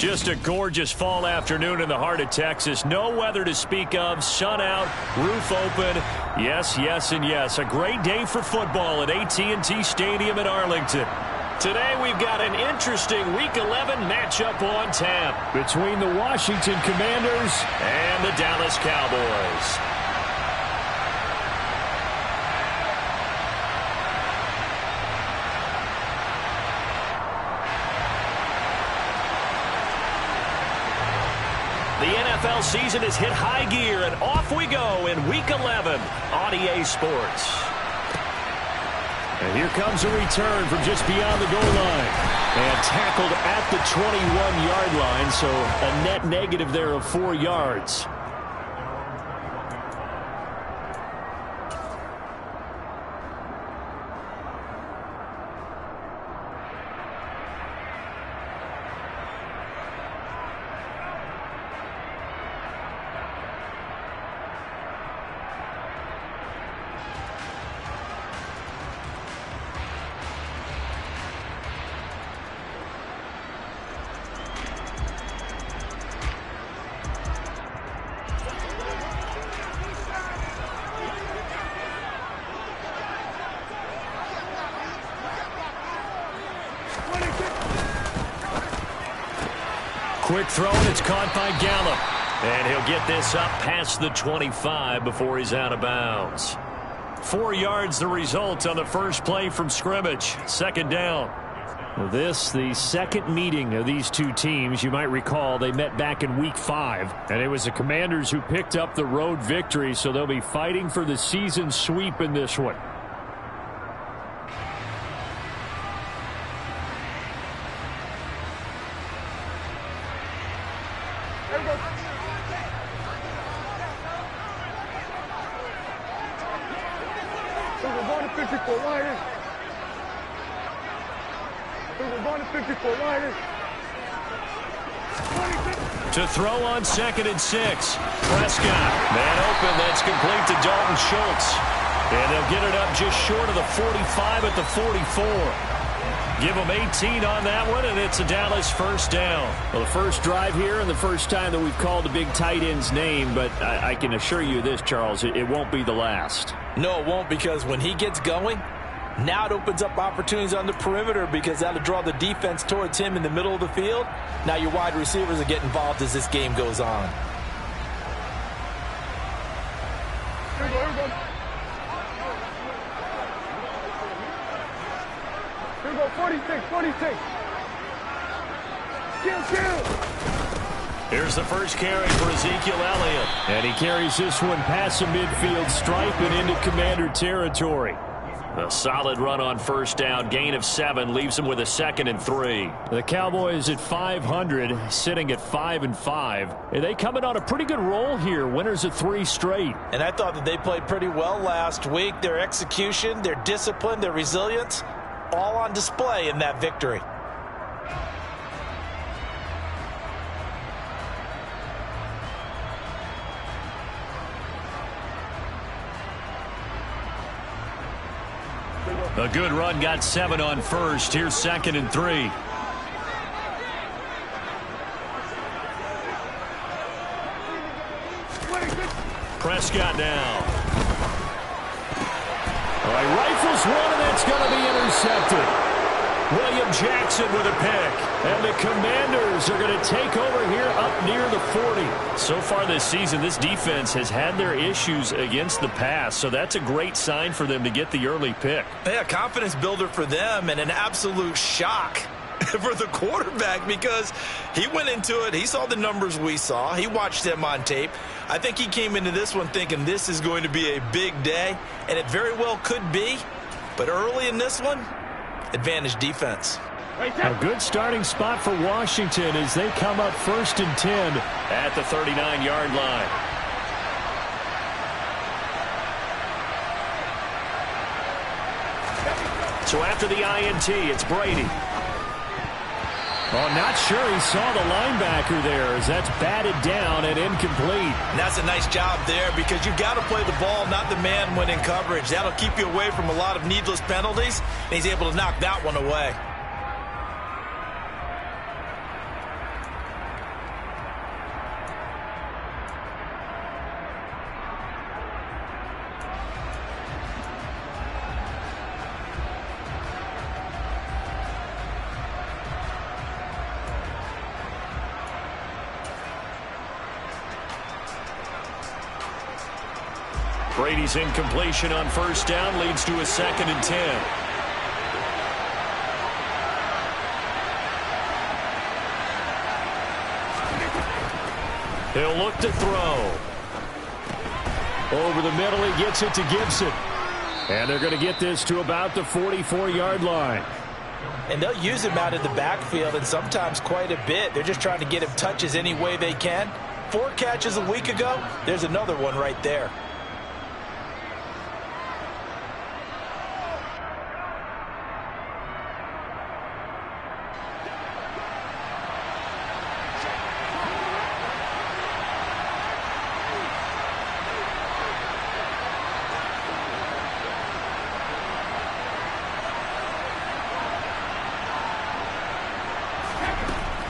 Just a gorgeous fall afternoon in the heart of Texas. No weather to speak of. Sun out, roof open. Yes, yes, and yes. A great day for football at AT&T Stadium in Arlington. Today we've got an interesting Week 11 matchup on tap between the Washington Commanders and the Dallas Cowboys. The NFL season has hit high gear, and off we go in Week 11 on EA Sports. And here comes a return from just beyond the goal line. And tackled at the 21-yard line, so a net negative there of 4 yards. Quick throw, and it's caught by Gallup. And he'll get this up past the 25 before he's out of bounds. 4 yards the result on the first play from scrimmage. Second down. This, the second meeting of these two teams. You might recall they met back in Week 5. And it was the Commanders who picked up the road victory, so they'll be fighting for the season sweep in this one. To throw on 2nd and 6. Prescott. Man open. That's complete to Dalton Schultz. And they'll get it up just short of the 45 at the 44. Give them 18 on that one, and it's a Dallas first down. Well, the first drive here and the first time that we've called the big tight end's name, but I can assure you this, Charles, it won't be the last. No, it won't, because when he gets going, now it opens up opportunities on the perimeter, because that'll draw the defense towards him in the middle of the field. Now your wide receivers will get involved as this game goes on. Here we go. Here we go, 46. Kill. Here's the first carry for Ezekiel Elliott. And he carries this one past the midfield stripe and into Commander territory. A solid run on first down, gain of 7, leaves them with a 2nd and 3. The Cowboys at 500, sitting at 5-5. And they coming on a pretty good roll here, winners of 3 straight. And I thought that they played pretty well last week. Their execution, their discipline, their resilience, all on display in that victory. A good run, got 7 on first. Here's 2nd and 3. Prescott now. All right, rifles one, and that's going to be intercepted. William Jackson with a pick. And the Commanders are going to take over here up near the 40. So far this season, this defense has had their issues against the pass, so that's a great sign for them to get the early pick. Yeah, confidence builder for them, and an absolute shock for the quarterback, because he went into it, he saw the numbers we saw, he watched them on tape. I think he came into this one thinking this is going to be a big day, and it very well could be, but early in this one, advantage defense. A good starting spot for Washington as they come up 1st and 10 at the 39-yard line. So after the INT, it's Brady. Oh, not sure he saw the linebacker there as that's batted down and incomplete. And that's a nice job there, because you've got to play the ball, not the man when in coverage. That'll keep you away from a lot of needless penalties, and he's able to knock that one away. Brady's incompletion on first down leads to a 2nd and 10. He'll look to throw. Over the middle, he gets it to Gibson. And they're going to get this to about the 44-yard line. And they'll use him out in the backfield, and sometimes quite a bit. They're just trying to get him touches any way they can. 4 catches a week ago. There's another one right there.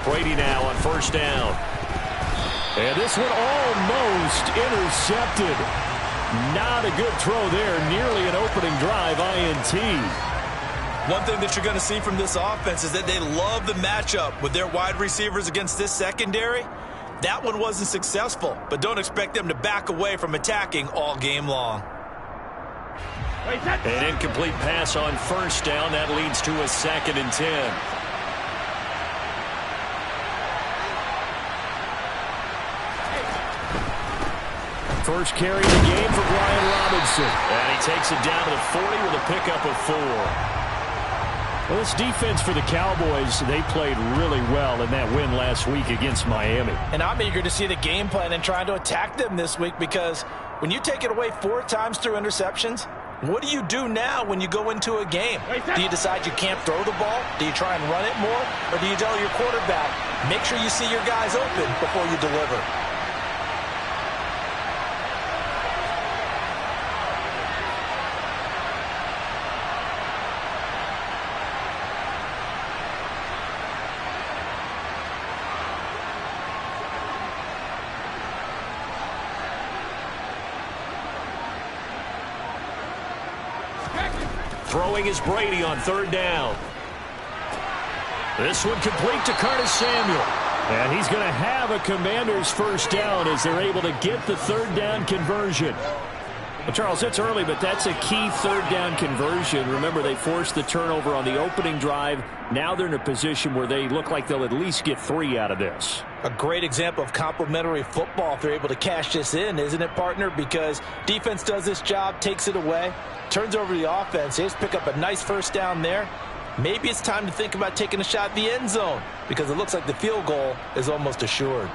Brady now on first down. And this one almost intercepted. Not a good throw there. Nearly an opening drive INT. One thing that you're going to see from this offense is that they love the matchup with their wide receivers against this secondary. That one wasn't successful, but don't expect them to back away from attacking all game long. An incomplete pass on first down. That leads to a 2nd and 10. First carry of the game for Brian Robinson. And he takes it down to the 40 with a pickup of 4. Well, this defense for the Cowboys, they played really well in that win last week against Miami. And I'm eager to see the game plan and trying to attack them this week, because when you take it away 4 times through interceptions, what do you do now when you go into a game? Do you decide you can't throw the ball? Do you try and run it more? Or do you tell your quarterback, make sure you see your guys open before you deliver? Throwing is Brady on 3rd down. This one complete to Curtis Samuel. And he's going to have a Commanders first down as they're able to get the 3rd down conversion. Well, Charles, it's early, but that's a key 3rd down conversion. Remember, they forced the turnover on the opening drive. Now they're in a position where they look like they'll at least get 3 out of this. A great example of complementary football if they're able to cash this in, isn't it, partner? Because defense does this job, takes it away, turns over the offense. They just pick up a nice first down there. Maybe it's time to think about taking a shot at the end zone, because it looks like the field goal is almost assured.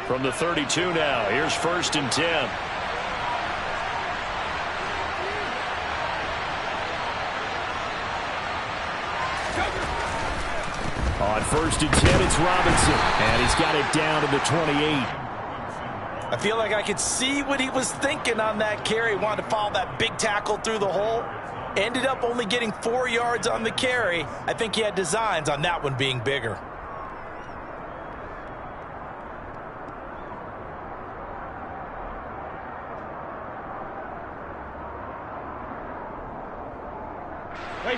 From the 32 now, here's 1st and 10. On 1st and 10, it's Robinson, and he's got it down to the 28. I feel like I could see what he was thinking on that carry. Wanted to follow that big tackle through the hole. Ended up only getting 4 yards on the carry. I think he had designs on that one being bigger.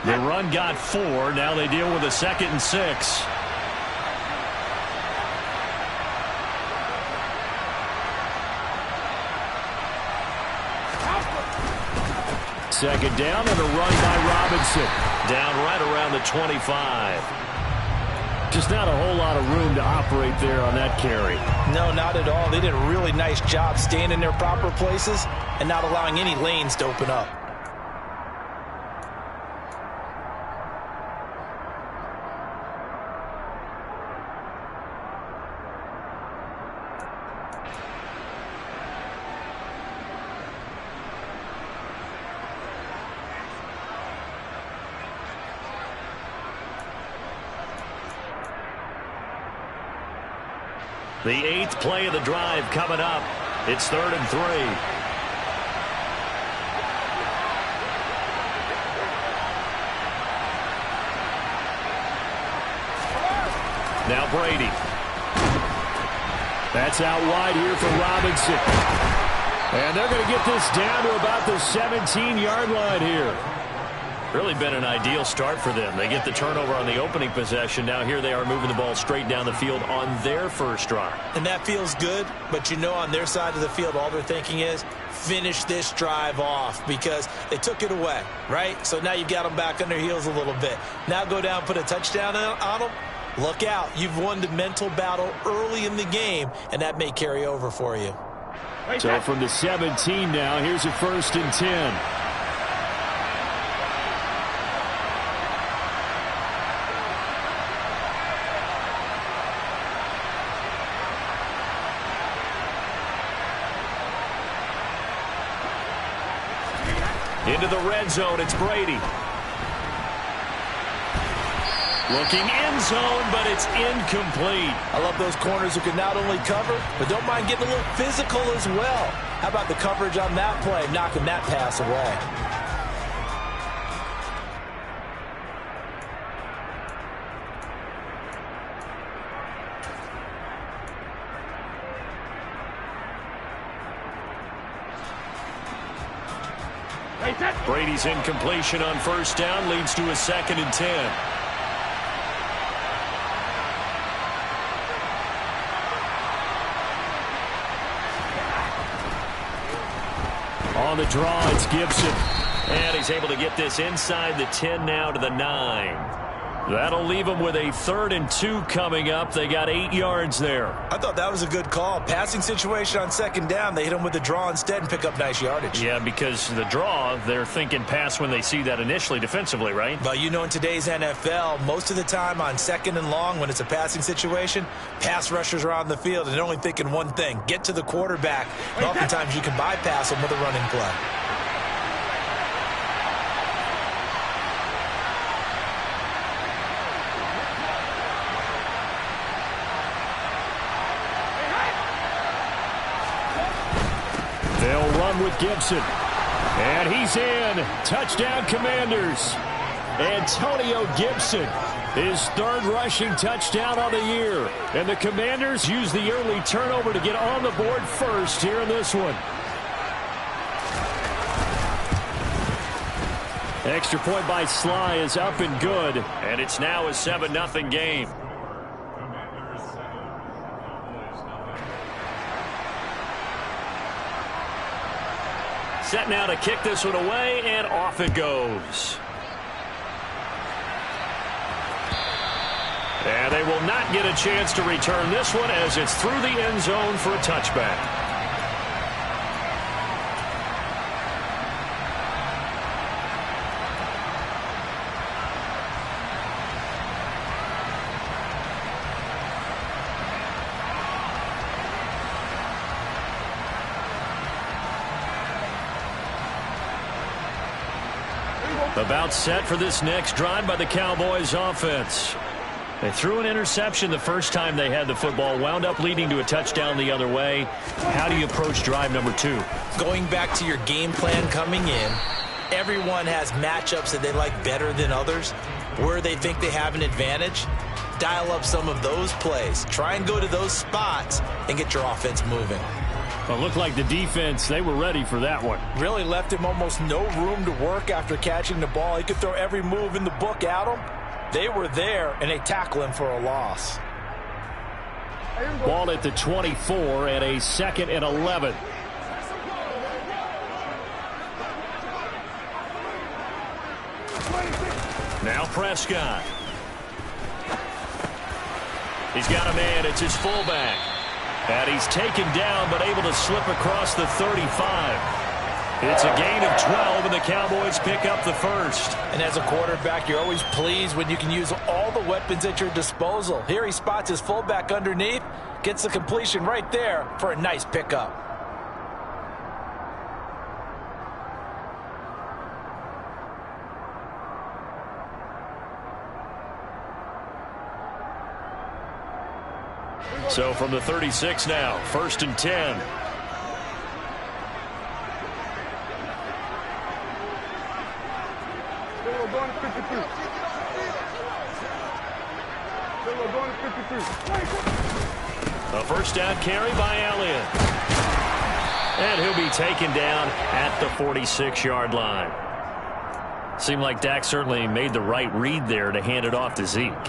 The run got 4. Now they deal with a 2nd and 6. Second down and a run by Robinson. Down right around the 25. Just not a whole lot of room to operate there on that carry. No, not at all. They did a really nice job staying in their proper places and not allowing any lanes to open up. The 8th play of the drive coming up. It's 3rd and 3. Now Brady. That's out wide here for Robinson. And they're going to get this down to about the 17-yard line here. Really been an ideal start for them. They get the turnover on the opening possession. Now here they are moving the ball straight down the field on their first drive. And that feels good, but you know on their side of the field all they're thinking is finish this drive off because they took it away, right? So now you've got them back on their heels a little bit. Now go down, put a touchdown on them. Look out. You've won the mental battle early in the game, and that may carry over for you. So from the 17 now, here's a 1st and 10. Into the red zone, it's Brady. Looking end zone, but it's incomplete. I love those corners who can not only cover, but don't mind getting a little physical as well. How about the coverage on that play, knocking that pass away? Brady's incompletion on 1st down leads to a 2nd and 10. On the draw, it's Gibson. And he's able to get this inside the 10 now to the 9. That'll leave them with a 3rd and 2 coming up. They got 8 yards there. I thought that was a good call. Passing situation on 2nd down. They hit him with the draw instead and pick up nice yardage. Yeah, because the draw, they're thinking pass when they see that initially defensively, right? Well, you know in today's NFL, most of the time on 2nd and long when it's a passing situation, pass rushers are on the field and they're only thinking one thing, get to the quarterback. And oftentimes you can bypass them with a running play. They'll run with Gibson. And he's in. Touchdown, Commanders. Antonio Gibson, his 3rd rushing touchdown on the year. And the Commanders use the early turnover to get on the board first here in this one. Extra point by Sly is up and good. And it's now a 7-0 game. Set now to kick this one away, and off it goes. And they will not get a chance to return this one as it's through the end zone for a touchback. About set for this next drive by the Cowboys offense. They threw an interception the first time they had the football, wound up leading to a touchdown the other way. How do you approach drive number 2? Going back to your game plan coming in, everyone has matchups that they like better than others. Where they think they have an advantage, dial up some of those plays. Try and go to those spots and get your offense moving. Well, it looked like the defense, they were ready for that one. Really left him almost no room to work after catching the ball. He could throw every move in the book at him. They were there, and they tackle him for a loss. Ball at the 24 and a 2nd and 11. Now Prescott. He's got a man. It's his fullback. And he's taken down but able to slip across the 35. It's a gain of 12, and the Cowboys pick up the 1st. And as a quarterback, you're always pleased when you can use all the weapons at your disposal. Here he spots his fullback underneath, gets the completion right there for a nice pickup. So from the 36 now, 1st and 10. A 1st down carry by Elliott. And he'll be taken down at the 46-yard line. Seemed like Dak certainly made the right read there to hand it off to Zeke.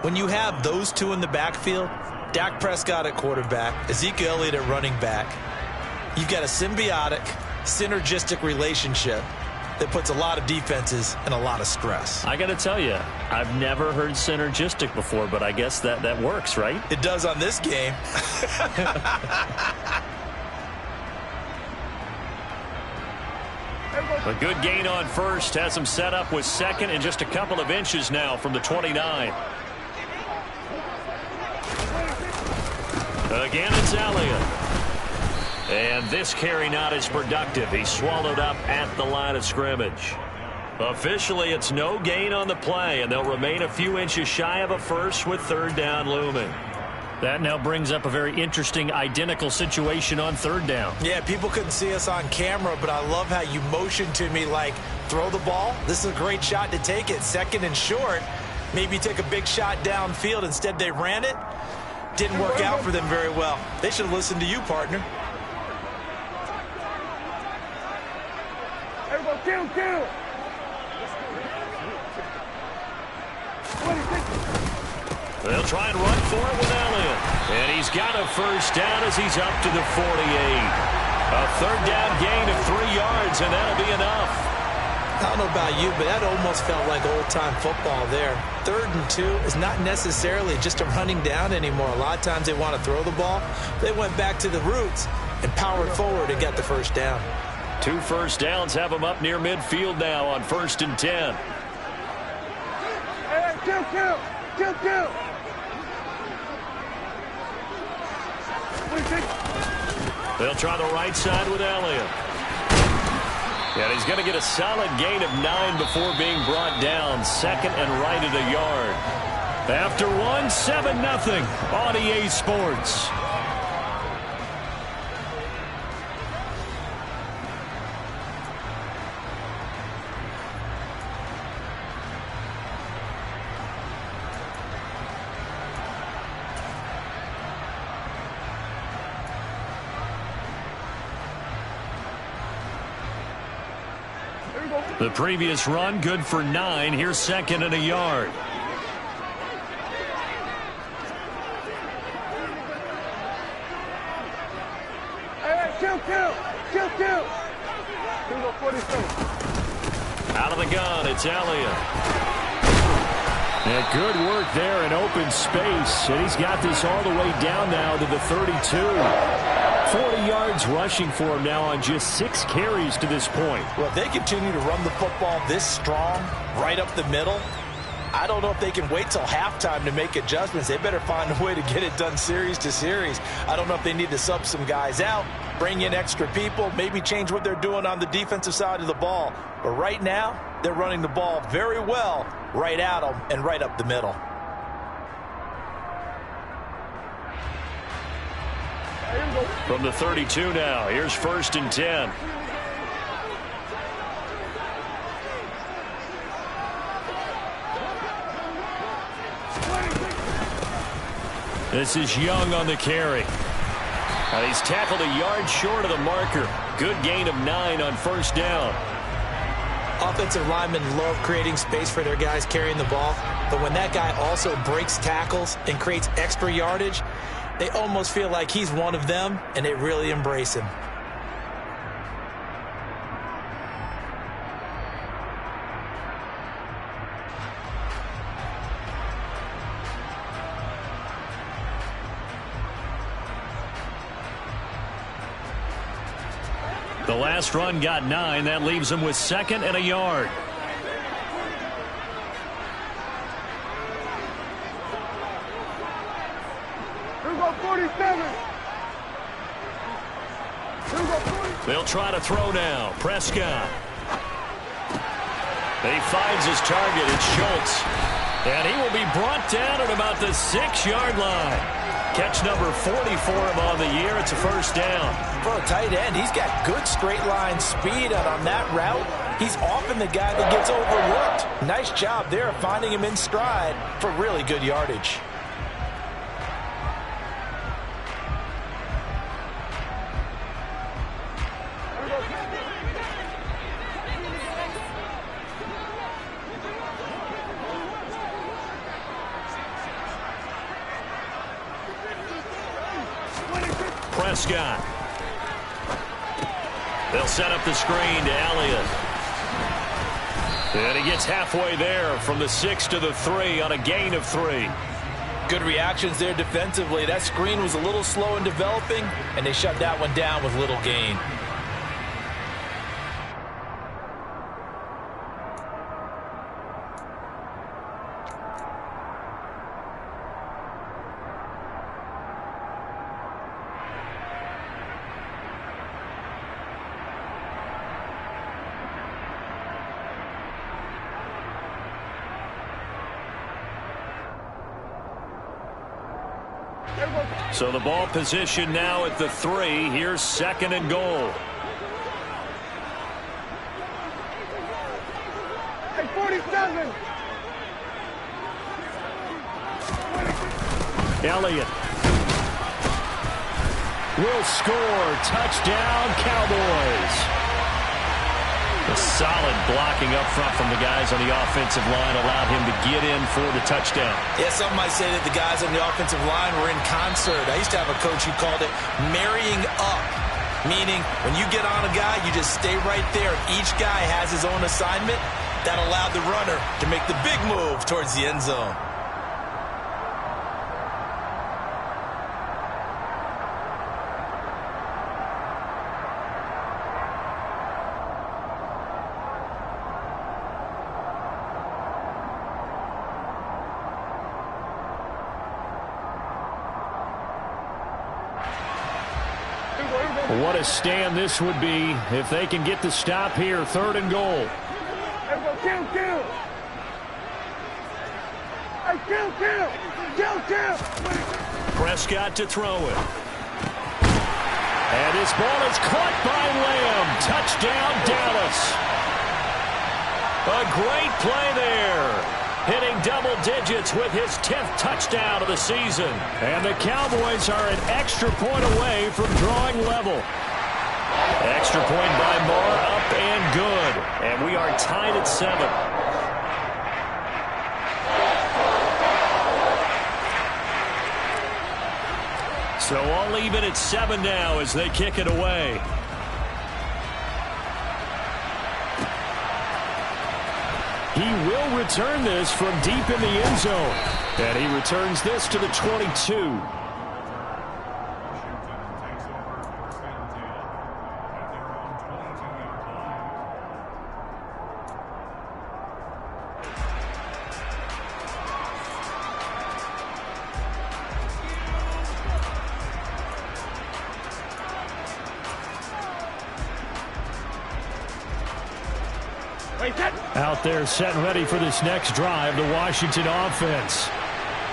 When you have those two in the backfield, Dak Prescott at quarterback, Ezekiel Elliott at running back, you've got a symbiotic, synergistic relationship that puts a lot of defenses in a lot of stress. I got to tell you, I've never heard synergistic before, but I guess that works, right? It does on this game. A good gain on first has him set up with second and just a couple of inches now from the 29. Again, it's Elliott. And this carry not as productive. He's swallowed up at the line of scrimmage. Officially, it's no gain on the play, and they'll remain a few inches shy of a first with third down looming. That now brings up a very interesting identical situation on third down. Yeah, people couldn't see us on camera, but I love how you motioned to me like, throw the ball. This is a great shot to take it. Second and short. Maybe take a big shot downfield. Instead, they ran it. Didn't work out for them very well. They should have listened to you, partner. Everybody, kill. They'll try and run for it with Elliott. And he's got a first down as he's up to the 48. A third down gain of 3 yards, and that'll be enough. I don't know about you, but that almost felt like old-time football there. 3rd and 2 is not necessarily just a running down anymore. A lot of times they want to throw the ball. They went back to the roots and powered forward and got the first down. 2 first downs have them up near midfield now on 1st and 10. Hey, kill. They'll try the right side with Elliott. And he's going to get a solid gain of 9 before being brought down. Second and right at a yard. After 1, 7-0 on EA Sports. The previous run good for 9. Here's second and a yard. Hey, kill. Here we go, 46. Out of the gun, it's Elliott. And good work there in open space. And he's got this all the way down now to the 32. 40 yards rushing for him now on just 6 carries to this point. Well, if they continue to run the football this strong, right up the middle, I don't know if they can wait till halftime to make adjustments. They better find a way to get it done series to series. I don't know if they need to sub some guys out, bring in extra people, maybe change what they're doing on the defensive side of the ball. But right now, they're running the ball very well right at them and right up the middle. From the 32 now, here's 1st and 10. This is Young on the carry. And he's tackled a yard short of the marker. Good gain of 9 on 1st down. Offensive linemen love creating space for their guys carrying the ball. But when that guy also breaks tackles and creates extra yardage, they almost feel like he's one of them, and they really embrace him. The last run got 9. That leaves him with second and a yard. Here we go, 47. They'll try to throw now. Prescott. He finds his target. It's Schultz. And he will be brought down at about the 6-yard line. Catch number 40 for him on the year. It's a first down. For a tight end, he's got good straight line speed, and on that route, he's often the guy that gets overlooked. Nice job there of finding him in stride for really good yardage. Prescott. They'll set up the screen to Elliott. And he gets halfway there from the 6 to the 3 on a gain of 3. Good reactions there defensively. That screen was a little slow in developing, and they shut that one down with little gain. So the ball position now at the 3. Here's 2nd and goal. Hey, 47. Elliott will score. Touchdown, Cowboys. A solid blocking up front from the guys on the offensive line allowed him to get in for the touchdown. Yeah, some might say that the guys on the offensive line were in concert. I used to have a coach who called it marrying up, meaning when you get on a guy, you just stay right there. Each guy has his own assignment. That allowed the runner to make the big move towards the end zone. What a stand this would be if they can get the stop here. 3rd and goal. Hey, go kill. Hey, kill. Prescott to throw it. And his ball is caught by Lamb. Touchdown, Dallas. A great play there. Hitting double digits with his 10th touchdown of the season. And the Cowboys are an extra point away from drawing level. Extra point by Moore, up and good. And we are tied at 7. So all even at 7 now as they kick it away. He will return this from deep in the end zone. And he returns this to the 22. Out there set and ready for this next drive, the Washington offense.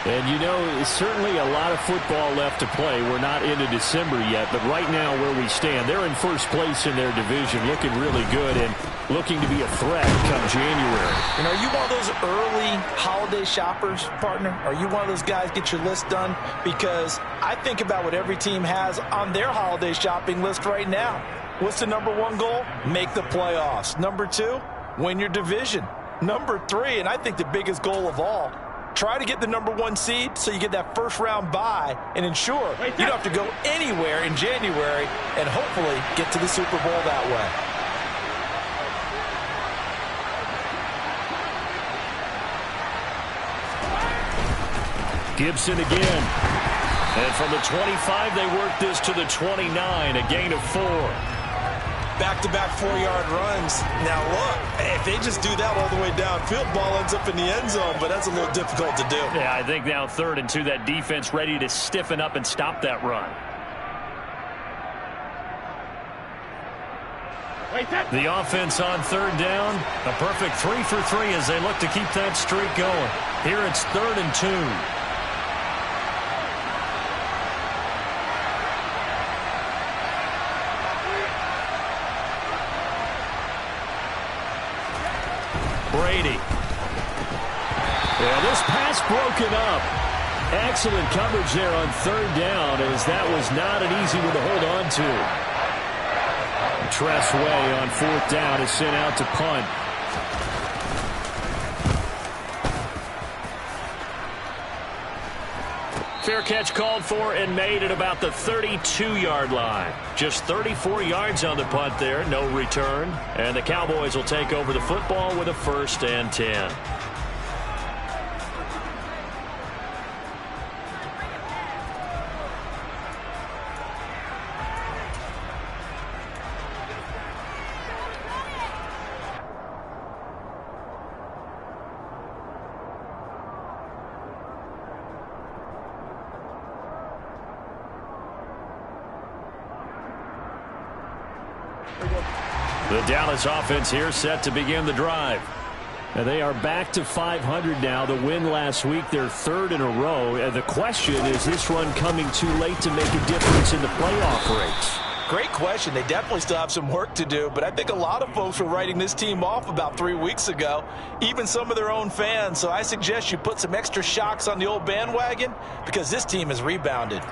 And, you know, it's certainly a lot of football left to play. We're not into December yet, but right now where we stand, they're in first place in their division, looking really good and looking to be a threat come January. And are you one of those early holiday shoppers, partner? Are you one of those guys get your list done? Because I think about what every team has on their holiday shopping list right now. What's the number 1 goal? Make the playoffs. Number 2? Win your division. Number 3, and I think the biggest goal of all, try to get the number 1 seed so you get that first round bye and ensure you don't have to go anywhere in January and hopefully get to the Super Bowl that way. Gibson again. And from the 25, they work this to the 29, a gain of 4. Back-to-back 4-yard runs. Now, look, if they just do that all the way downfield, ball ends up in the end zone, but that's a little difficult to do. Yeah, I think now 3rd and 2, that defense ready to stiffen up and stop that run. The offense on 3rd down, a perfect 3 for 3 as they look to keep that streak going. Here it's 3rd and 2. Brady. Yeah, this pass broken up. Excellent coverage there on 3rd down as that was not an easy one to hold on to. Tress Way on 4th down is sent out to punt. Fair catch called for and made at about the 32-yard line. Just 34 yards on the punt there, no return. And the Cowboys will take over the football with a 1st and 10. The Dallas offense here set to begin the drive. And they are back to 500 now. The win last week, their 3rd in a row. And the question is this run coming too late to make a difference in the playoff race? Great question. They definitely still have some work to do, but I think a lot of folks were writing this team off about 3 weeks ago, even some of their own fans. So I suggest you put some extra shocks on the old bandwagon because this team has rebounded.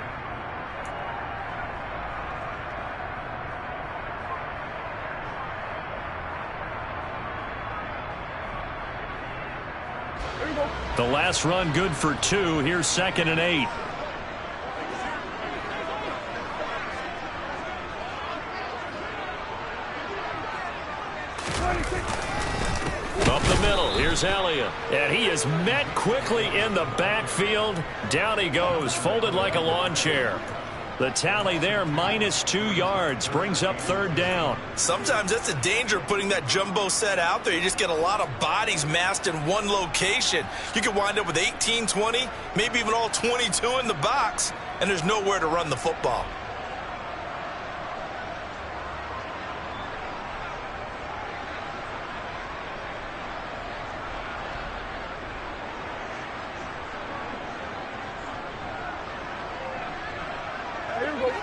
The last run good for 2. Here's 2nd and 8. Up the middle, here's Elliott. And he is met quickly in the backfield. Down he goes, folded like a lawn chair. The tally there, -2 yards, brings up 3rd down. Sometimes that's the danger of putting that jumbo set out there. You just get a lot of bodies massed in one location. You could wind up with 18, 20, maybe even all 22 in the box, and there's nowhere to run the football.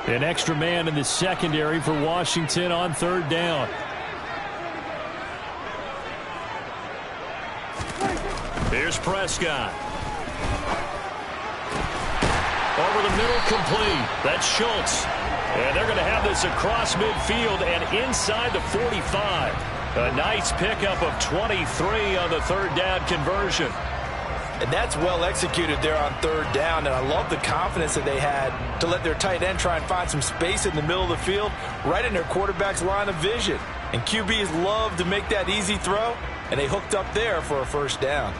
An extra man in the secondary for Washington on 3rd down. Here's Prescott. Over the middle, complete. That's Schultz. And they're going to have this across midfield and inside the 45. A nice pickup of 23 on the 3rd down conversion. And that's well executed there on 3rd down. And I love the confidence that they had to let their tight end try and find some space in the middle of the field, right in their quarterback's line of vision. And QBs love to make that easy throw, and they hooked up there for a 1st down.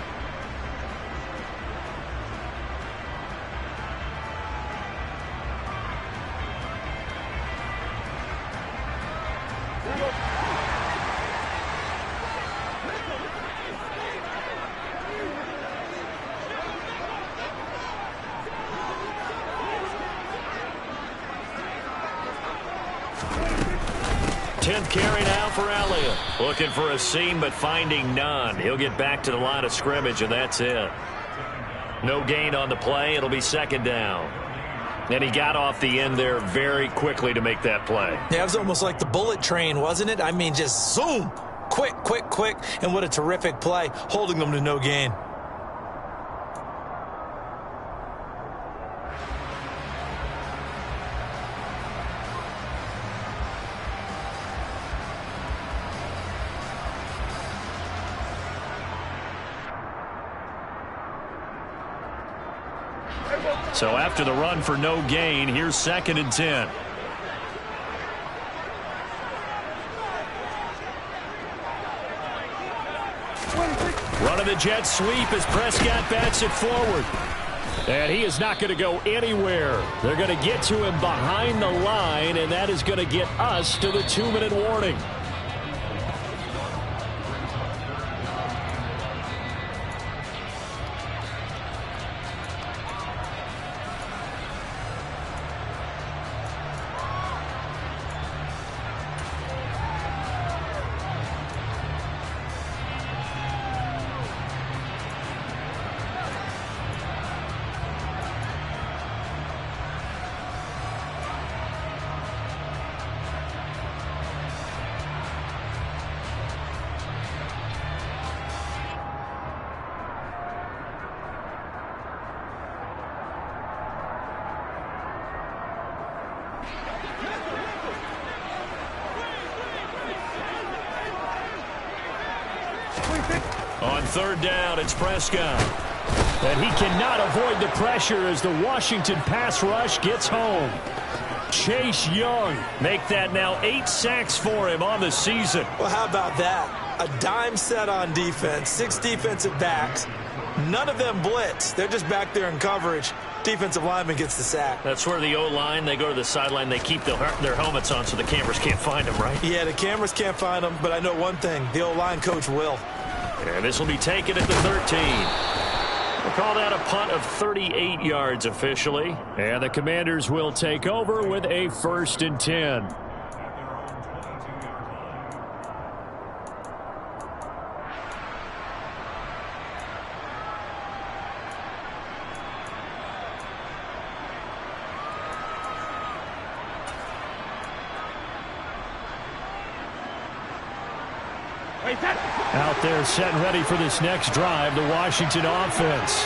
Carry now for Elliott. Looking for a seam, but finding none. He'll get back to the line of scrimmage, and that's it. No gain on the play. It'll be 2nd down. And he got off the end there very quickly to make that play. Yeah, it was almost like the bullet train, wasn't it? I mean, just zoom. Quick, quick, quick. And what a terrific play, holding them to no gain. So after the run for no gain, here's 2nd and 10. Running the jet sweep as Prescott bats it forward. And he is not going to go anywhere. They're going to get to him behind the line, and that is going to get us to the 2-minute warning. On 3rd down, it's Prescott. And he cannot avoid the pressure as the Washington pass rush gets home. Chase Young make that now 8 sacks for him on the season. Well, how about that? A dime set on defense, 6 defensive backs. None of them blitz. They're just back there in coverage. Defensive lineman gets the sack. That's where the O-line, they go to the sideline, they keep their helmets on so the cameras can't find them, right? Yeah, the cameras can't find them, but I know one thing. The O-line coach will. And this will be taken at the 13. We'll call that a punt of 38 yards officially. And the Commanders will take over with a 1st and 10. Out there set and ready for this next drive, the Washington offense.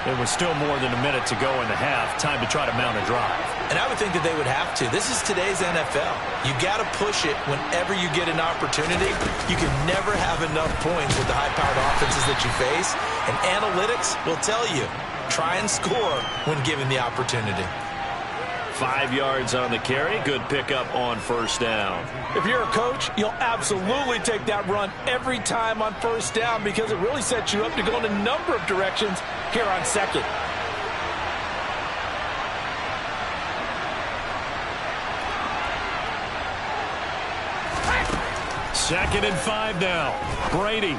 There was still more than a minute to go in the half. Time to try to mount a drive. And I would think that they would have to. This is today's NFL. You got to push it whenever you get an opportunity. You can never have enough points with the high-powered offenses that you face. And analytics will tell you, try and score when given the opportunity. 5 yards on the carry. Good pickup on 1st down. If you're a coach, you'll absolutely take that run every time on 1st down because it really sets you up to go in a number of directions here on 2nd. Second and 5 now. Brady.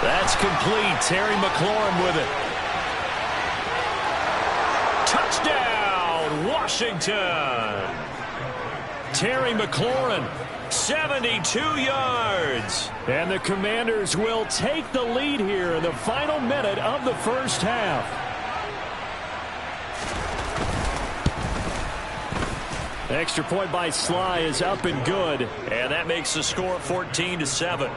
That's complete. Terry McLaurin with it. Touchdown, Washington. Terry McLaurin, 72 yards. And the Commanders will take the lead here in the final minute of the 1st half. Extra point by Sly is up and good. And that makes the score 14-7.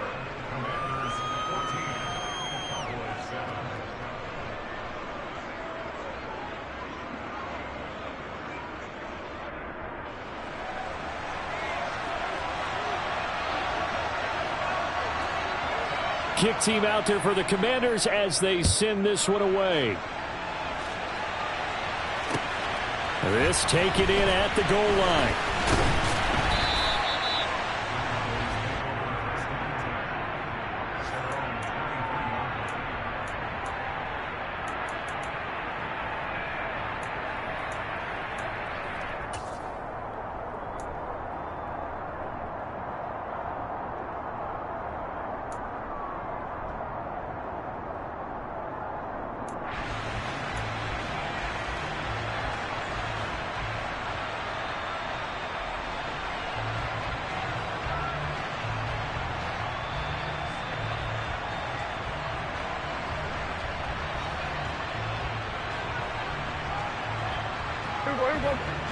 Kick team out there for the Commanders as they send this one away. This take it in at the goal line.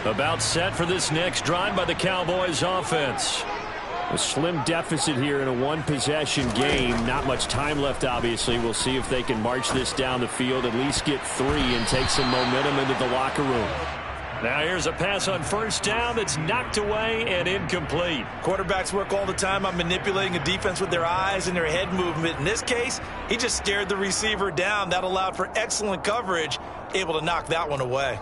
About set for this next drive by the Cowboys offense. A slim deficit here in a one-possession game. Not much time left, obviously. We'll see if they can march this down the field, at least get 3 and take some momentum into the locker room. Now here's a pass on 1st down that's knocked away and incomplete. Quarterbacks work all the time on manipulating a defense with their eyes and their head movement. In this case, he just stared the receiver down. That allowed for excellent coverage, able to knock that one away.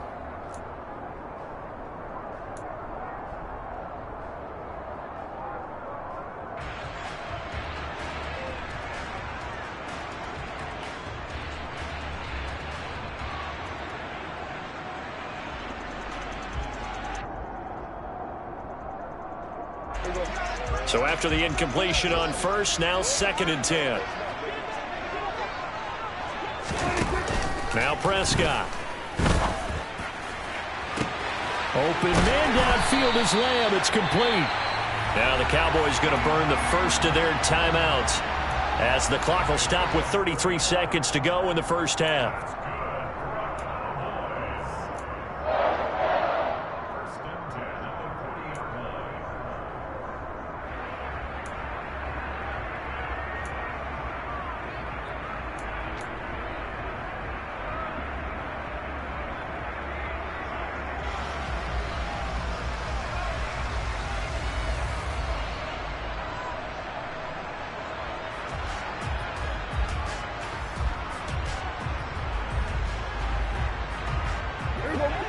So after the incompletion on 1st, now 2nd and 10. Now Prescott. Open man downfield is Lamb. It's complete. Now the Cowboys going to burn the first of their timeouts as the clock will stop with 33 seconds to go in the 1st half.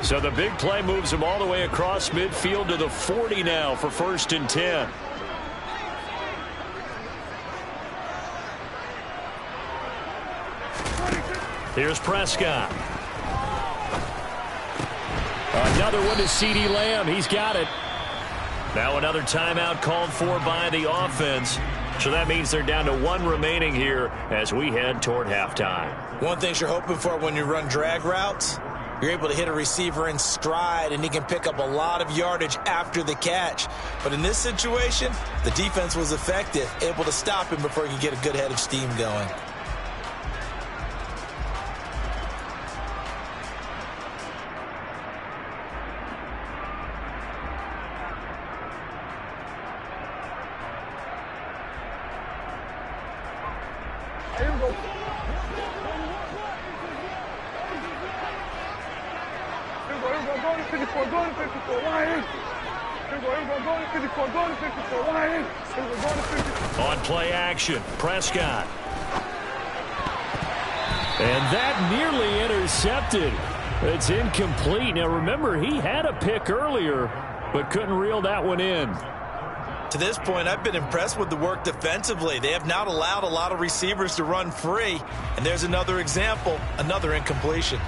So the big play moves him all the way across midfield to the 40 now for 1st and 10. Here's Prescott. Another one to CeeDee Lamb. He's got it. Now another timeout called for by the offense. So that means they're down to 1 remaining here as we head toward halftime. One thing you're hoping for when you run drag routes, you're able to hit a receiver in stride, and he can pick up a lot of yardage after the catch. But in this situation, the defense was effective, able to stop him before he could get a good head of steam going. On play action, Prescott. And that nearly intercepted. It's incomplete. Now remember, he had a pick earlier, but couldn't reel that one in. To this point, I've been impressed with the work defensively. They have not allowed a lot of receivers to run free. And there's another example, another incompletion.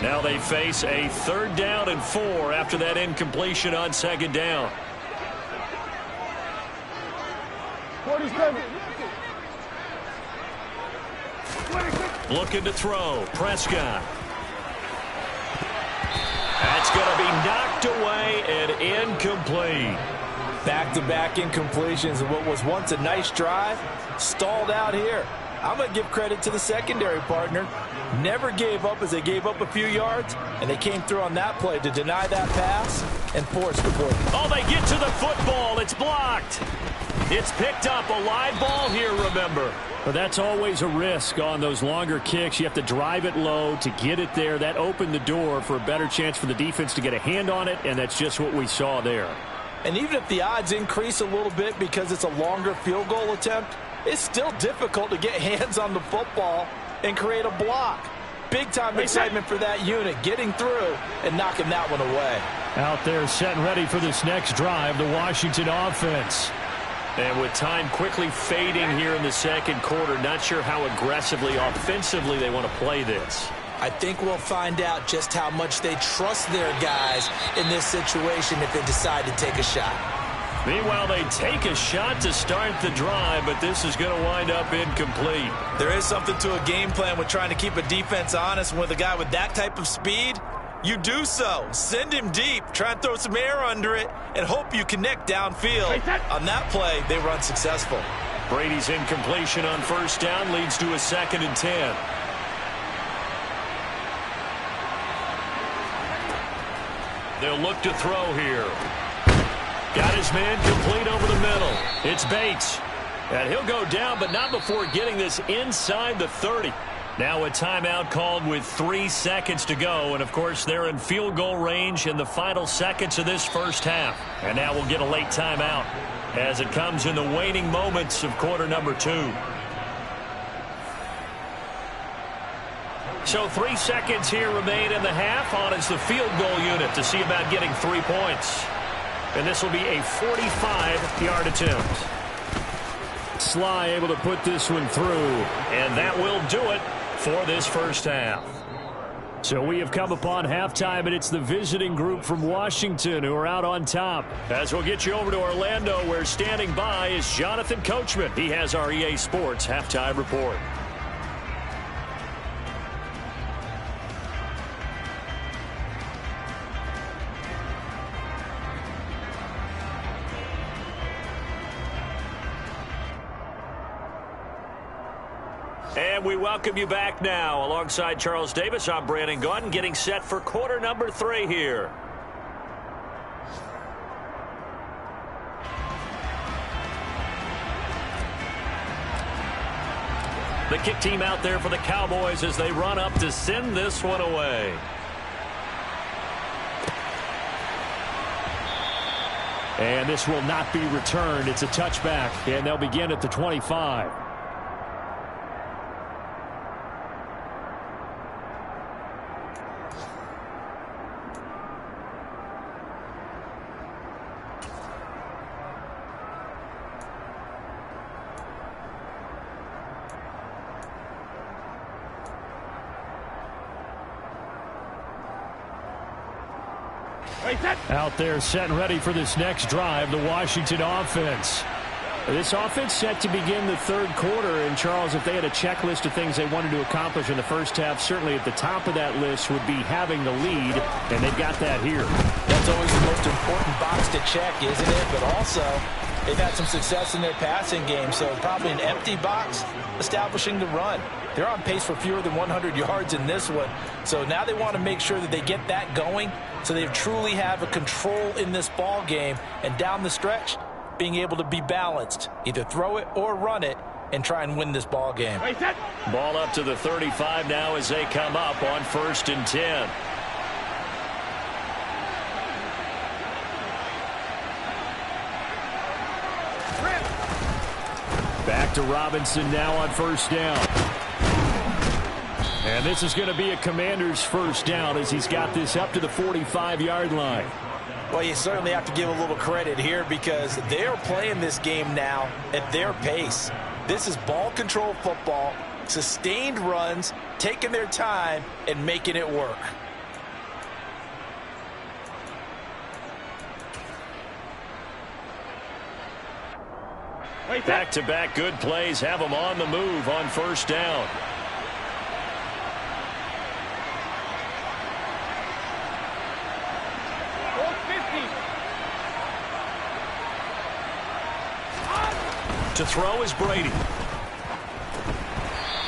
Now they face a 3rd down and 4 after that incompletion on 2nd down. 47. Looking to throw. Prescott. That's going to be knocked away and incomplete. Back-to-back incompletions of what was once a nice drive, stalled out here. I'm going to give credit to the secondary partner. Never gave up as they gave up a few yards, and they came through on that play to deny that pass and force the point. Oh, they get to the football. It's blocked. It's picked up. A live ball here, remember. But that's always a risk on those longer kicks. You have to drive it low to get it there. That opened the door for a better chance for the defense to get a hand on it, and that's just what we saw there. And even if the odds increase a little bit because it's a longer field goal attempt, it's still difficult to get hands on the football and create a block. Big-time excitement for that unit, getting through and knocking that one away. Out there set and ready for this next drive, the Washington offense. And with time quickly fading here in the 2nd quarter, not sure how aggressively, offensively they want to play this. I think we'll find out just how much they trust their guys in this situation if they decide to take a shot. Meanwhile, they take a shot to start the drive, but this is going to wind up incomplete. There is something to a game plan with trying to keep a defense honest. With a guy with that type of speed, you do so. Send him deep, try and throw some air under it, and hope you connect downfield. On that play, they were unsuccessful. Brady's incompletion on 1st down leads to a 2nd and 10. They'll look to throw here. Got his man complete over the middle. It's Bates. And he'll go down, but not before getting this inside the 30. Now a timeout called with 3 seconds to go. And, of course, they're in field goal range in the final seconds of this 1st half. And now we'll get a late timeout as it comes in the waning moments of quarter number 2. So 3 seconds here remain in the half. On is the field goal unit to see about getting 3 points. And this will be a 45-yard attempt. Sly able to put this one through. And that will do it for this 1st half. So we have come upon halftime, and it's the visiting group from Washington who are out on top. As we'll get you over to Orlando, where standing by is Jonathan Coachman. He has our EA Sports halftime report. And we welcome you back now. Alongside Charles Davis, I'm Brandon Gaudin, getting set for quarter number 3 here. The kick team out there for the Cowboys as they run up to send this one away. And this will not be returned. It's a touchback, and they'll begin at the 25. Out there set and ready for this next drive, the Washington offense. This offense set to begin the third quarter. And, Charles, if they had a checklist of things they wanted to accomplish in the first half, certainly at the top of that list would be having the lead, and they've got that here. That's always the most important box to check, isn't it? But also, they've had some success in their passing game, so probably an empty box establishing the run. They're on pace for fewer than 100 yards in this one, so now they want to make sure that they get that going so they truly have a control in this ball game, and down the stretch, being able to be balanced, either throw it or run it, and try and win this ball game. Ball up to the 35 now as they come up on 1st and 10. Back to Robinson now on 1st down. And this is going to be a Commander's 1st down as he's got this up to the 45-yard line. Well, you certainly have to give a little credit here because they're playing this game now at their pace. This is ball control football, sustained runs, taking their time and making it work. Back-to-back good plays have them on the move on 1st down. To throw is Brady.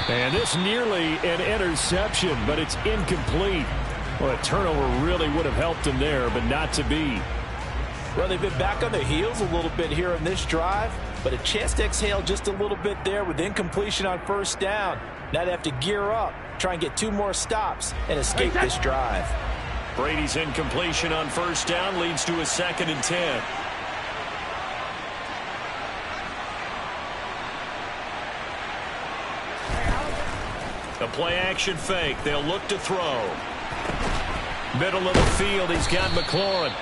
And this nearly an interception, but it's incomplete. Well, a turnover really would have helped him there, but not to be. Well, they've been back on their heels a little bit here in this drive, but a chance to exhale just a little bit there with incompletion on 1st down. Now they have to gear up, try and get 2 more stops and escape this drive. Brady's incompletion on 1st down leads to a 2nd and 10. A play-action fake. They'll look to throw. Middle of the field, he's got McLaurin.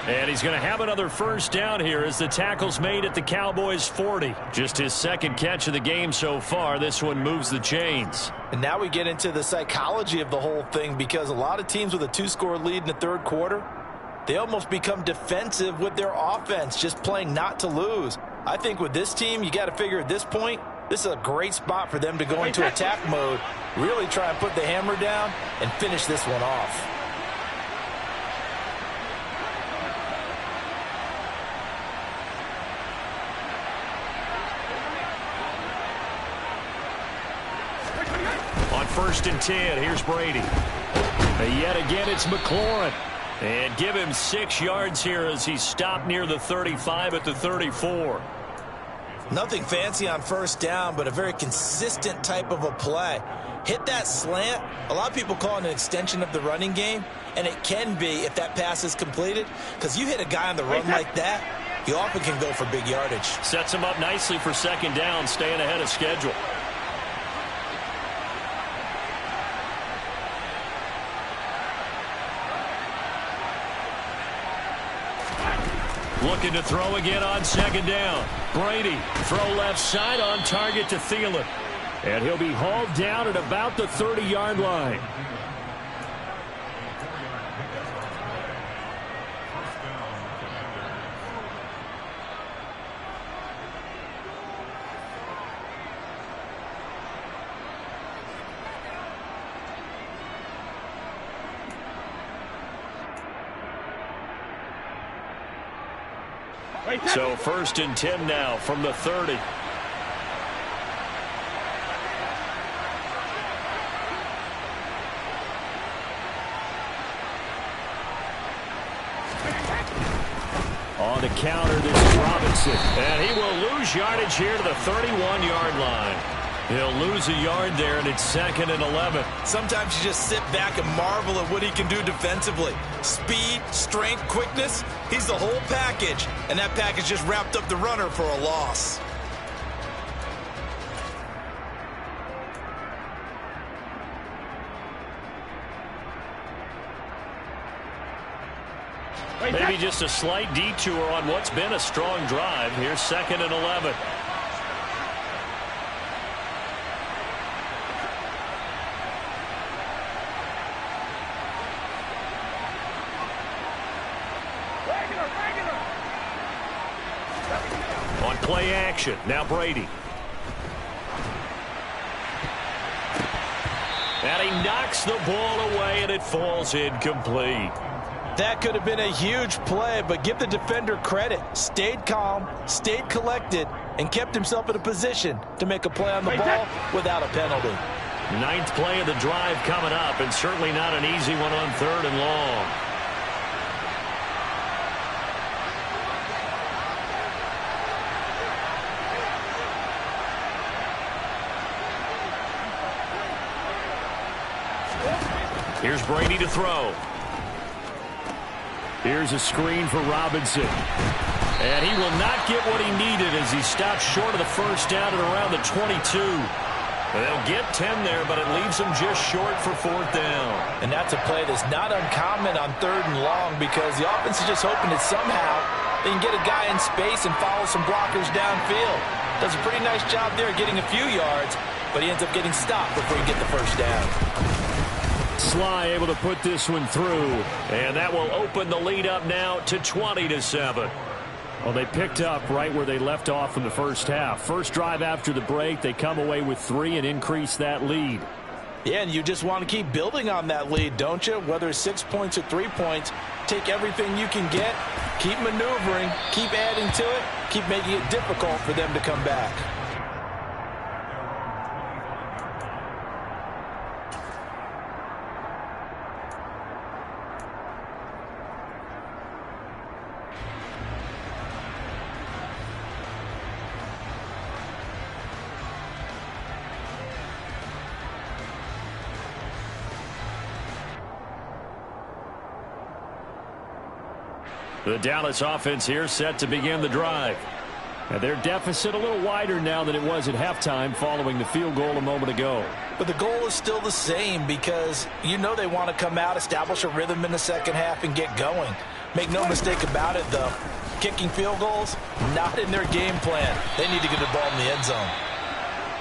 And he's going to have another 1st down here as the tackle's made at the Cowboys' 40. Just his 2nd catch of the game so far. This one moves the chains. And now we get into the psychology of the whole thing because a lot of teams with a 2-score lead in the 3rd quarter, they almost become defensive with their offense, just playing not to lose. I think with this team, you got to figure at this point, this is a great spot for them to go into attack mode, really try and put the hammer down and finish this one off. On 1st and 10, here's Brady. And yet again, it's McLaurin. And give him 6 yards here as he's stopped near the 35 at the 34. Nothing fancy on 1st down, but a very consistent type of a play. Hit that slant. A lot of people call it an extension of the running game, and it can be if that pass is completed, because you hit a guy on the run like that, he often can go for big yardage. Sets him up nicely for 2nd down, staying ahead of schedule. Looking to throw again on 2nd down. Brady, throw left side on target to Thielen. And he'll be hauled down at about the 30-yard line. So 1st and 10 now from the 30. On the counter, this is Robinson. And he will lose yardage here to the 31-yard line. He'll lose a yard there, and it's 2nd and 11. Sometimes you just sit back and marvel at what he can do defensively. Speed, strength, quickness, he's the whole package. And that package just wrapped up the runner for a loss. Maybe just a slight detour on what's been a strong drive. Here's 2nd and 11. On play action, now Brady. And he knocks the ball away, and it falls incomplete. That could have been a huge play, but give the defender credit. Stayed calm, stayed collected, and kept himself in a position to make a play on the ball without a penalty. 9th play of the drive coming up, and certainly not an easy one on 3rd and long. Here's Brady to throw. Here's a screen for Robinson. And he will not get what he needed as he stops short of the first down at around the 22. They'll get 10 there, but it leaves them just short for 4th down. And that's a play that's not uncommon on 3rd and long because the offense is just hoping that somehow they can get a guy in space and follow some blockers downfield. Does a pretty nice job there getting a few yards, but he ends up getting stopped before he gets the first down. Sly able to put this one through, and that will open the lead up now to 20-7. Well, they picked up right where they left off in the first half. First drive after the break, they come away with 3 and increase that lead. Yeah, and you just want to keep building on that lead, don't you? Whether it's 6 points or 3 points, take everything you can get, keep maneuvering, keep adding to it, keep making it difficult for them to come back. The Dallas offense here set to begin the drive. And their deficit a little wider now than it was at halftime following the field goal a moment ago. But the goal is still the same because you know they want to come out, establish a rhythm in the second half, and get going. Make no mistake about it, though. Kicking field goals, not in their game plan. They need to get the ball in the end zone.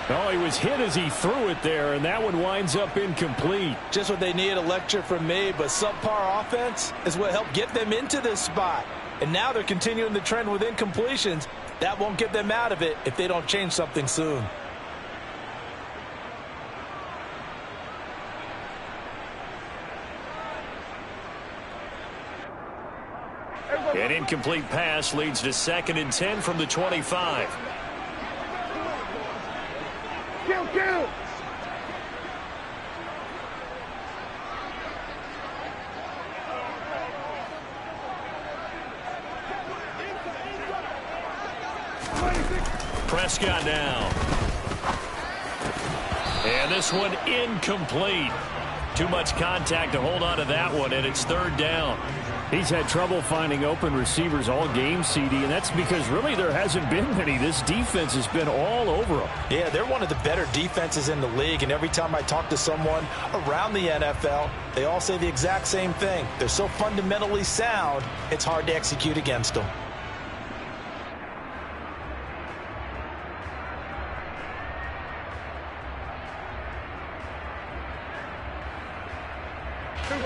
Oh, he was hit as he threw it there, and that one winds up incomplete. Just what they need, a lecture from me, but subpar offense is what helped get them into this spot. And now they're continuing the trend with incompletions. That won't get them out of it if they don't change something soon. An incomplete pass leads to 2nd and 10 from the 25. Kill! Prescott now. And this one incomplete. Too much contact to hold on to that one, and it's 3rd down. He's had trouble finding open receivers all game, CD, and that's because really there hasn't been many. This defense has been all over them. Yeah, they're one of the better defenses in the league, and every time I talk to someone around the NFL, they all say the exact same thing. They're so fundamentally sound, it's hard to execute against them.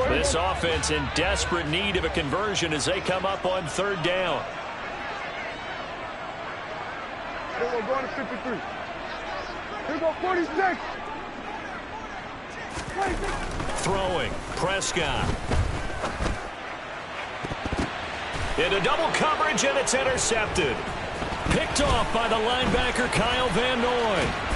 This offense in desperate need of a conversion as they come up on 3rd down. Here we're going to 53. Here we go, 46. Throwing, Prescott. Into double coverage, and it's intercepted. Picked off by the linebacker, Kyle Van Noy.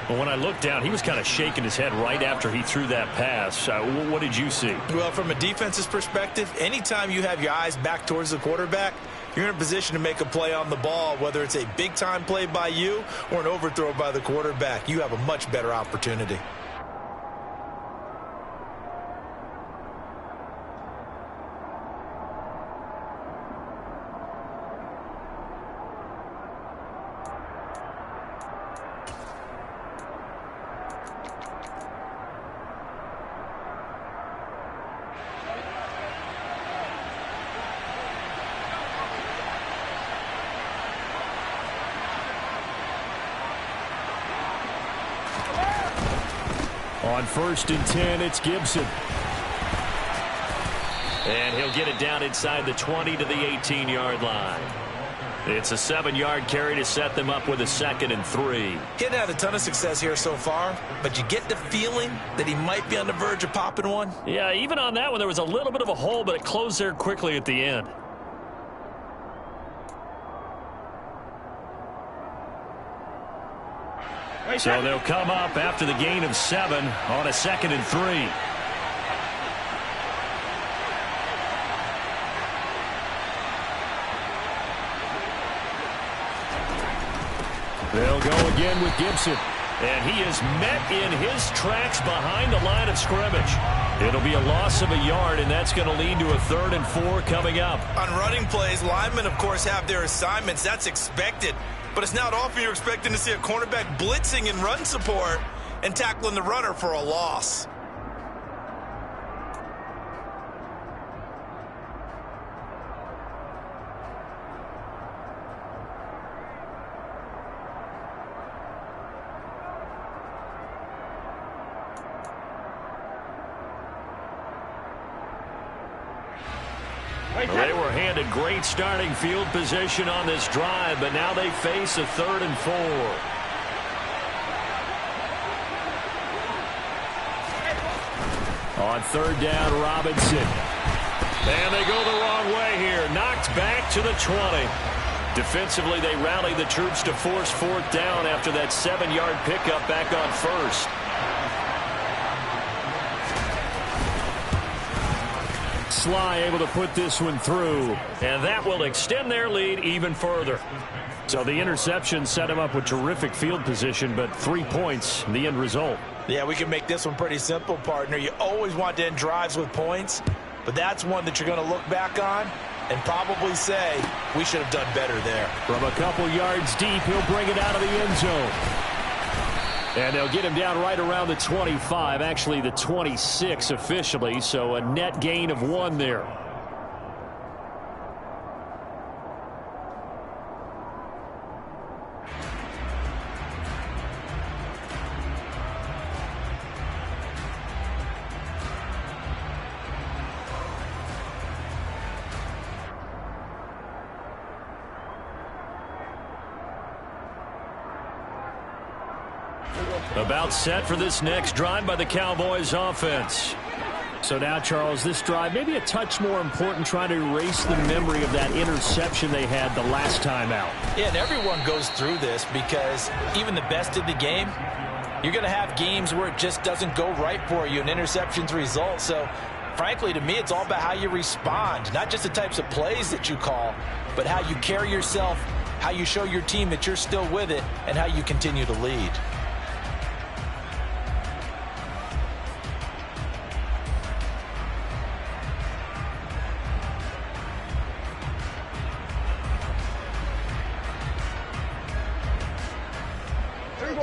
Well, when I looked down, he was kind of shaking his head right after he threw that pass. What did you see? Well, from a defense's perspective, anytime you have your eyes back towards the quarterback, you're in a position to make a play on the ball, whether it's a big-time play by you or an overthrow by the quarterback. You have a much better opportunity. On 1st and 10, it's Gibson. And he'll get it down inside the 20 to the 18-yard line. It's a 7-yard carry to set them up with a 2nd and 3. He hadn't had a ton of success here so far, but you get the feeling that he might be on the verge of popping one. Yeah, even on that one, there was a little bit of a hole, but it closed there quickly at the end. So they'll come up after the gain of 7 on a 2nd and 3. They'll go again with Gibson. And he is met in his tracks behind the line of scrimmage. It'll be a loss of a yard, and that's going to lead to a 3rd and 4 coming up. On running plays, linemen, of course, have their assignments. That's expected. But it's not often you're expecting to see a cornerback blitzing in run support and tackling the runner for a loss. They were handed great starting field position on this drive, but now they face a 3rd and 4. On 3rd down, Robinson. And they go the wrong way here. Knocked back to the 20. Defensively, they rally the troops to force 4th down after that 7-yard pickup back on 1st. Sly able to put this one through, and that will extend their lead even further. So the interception set him up with terrific field position, but 3 points, the end result. Yeah, we can make this one pretty simple, partner. You always want to end drives with points, but that's one that you're going to look back on and probably say, we should have done better there. From a couple yards deep, he'll bring it out of the end zone. And they'll get him down right around the 25, actually the 26 officially, so a net gain of 1 there. About set for this next drive by the Cowboys offense. So now, Charles, this drive maybe a touch more important, trying to erase the memory of that interception they had the last time out. Yeah, and everyone goes through this because even the best of the game, you're going to have games where it just doesn't go right for you and interceptions result. So, frankly, to me, it's all about how you respond, not just the types of plays that you call, but how you carry yourself, how you show your team that you're still with it, and how you continue to lead.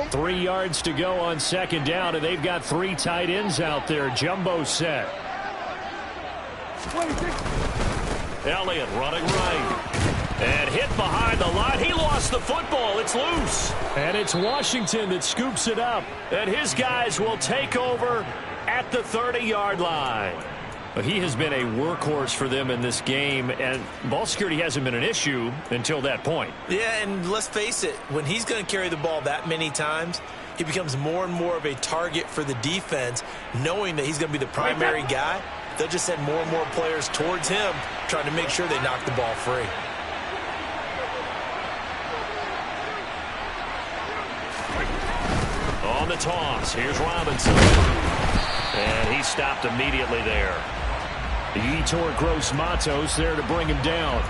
Three yards to go on 2nd down, and they've got 3 tight ends out there. Jumbo set. Elliott running right. And hit behind the line. He lost the football. It's loose. And it's Washington that scoops it up. And his guys will take over at the 30-yard line. He has been a workhorse for them in this game, and ball security hasn't been an issue until that point. Yeah, and let's face it, when he's going to carry the ball that many times, he becomes more and more of a target for the defense, knowing that he's going to be the primary guy. They'll just send more and more players towards him, trying to make sure they knock the ball free. On the toss, here's Robinson. And he stopped immediately there. Yetur Gross-Matos there to bring him down.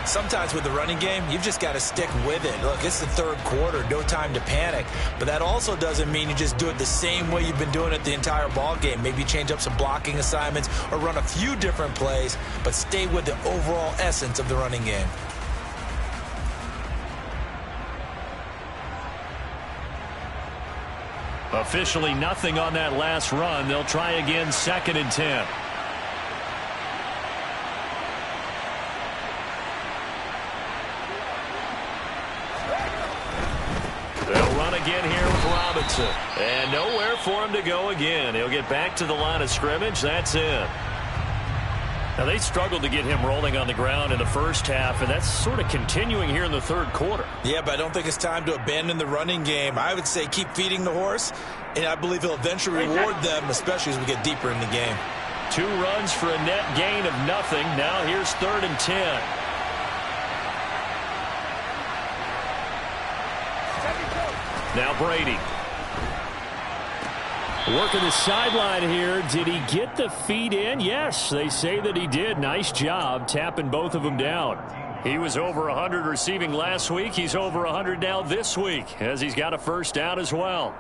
Sometimes with the running game, you've just got to stick with it. Look, it's the third quarter, no time to panic. But that also doesn't mean you just do it the same way you've been doing it the entire ball game. Maybe change up some blocking assignments or run a few different plays, but stay with the overall essence of the running game. Officially nothing on that last run. They'll try again, 2nd and 10. They'll run again here with Robinson. And nowhere for him to go again. He'll get back to the line of scrimmage. That's it. Now, they struggled to get him rolling on the ground in the first half, and that's sort of continuing here in the third quarter. Yeah, but I don't think it's time to abandon the running game. I would say keep feeding the horse, and I believe he'll eventually reward them, especially as we get deeper in the game. 2 runs for a net gain of nothing. Now here's 3rd and 10. Now Brady. Working the sideline here. Did he get the feet in? Yes, they say that he did. Nice job tapping both of them down. He was over 100 receiving last week. He's over 100 now this week, as he's got a first down as well.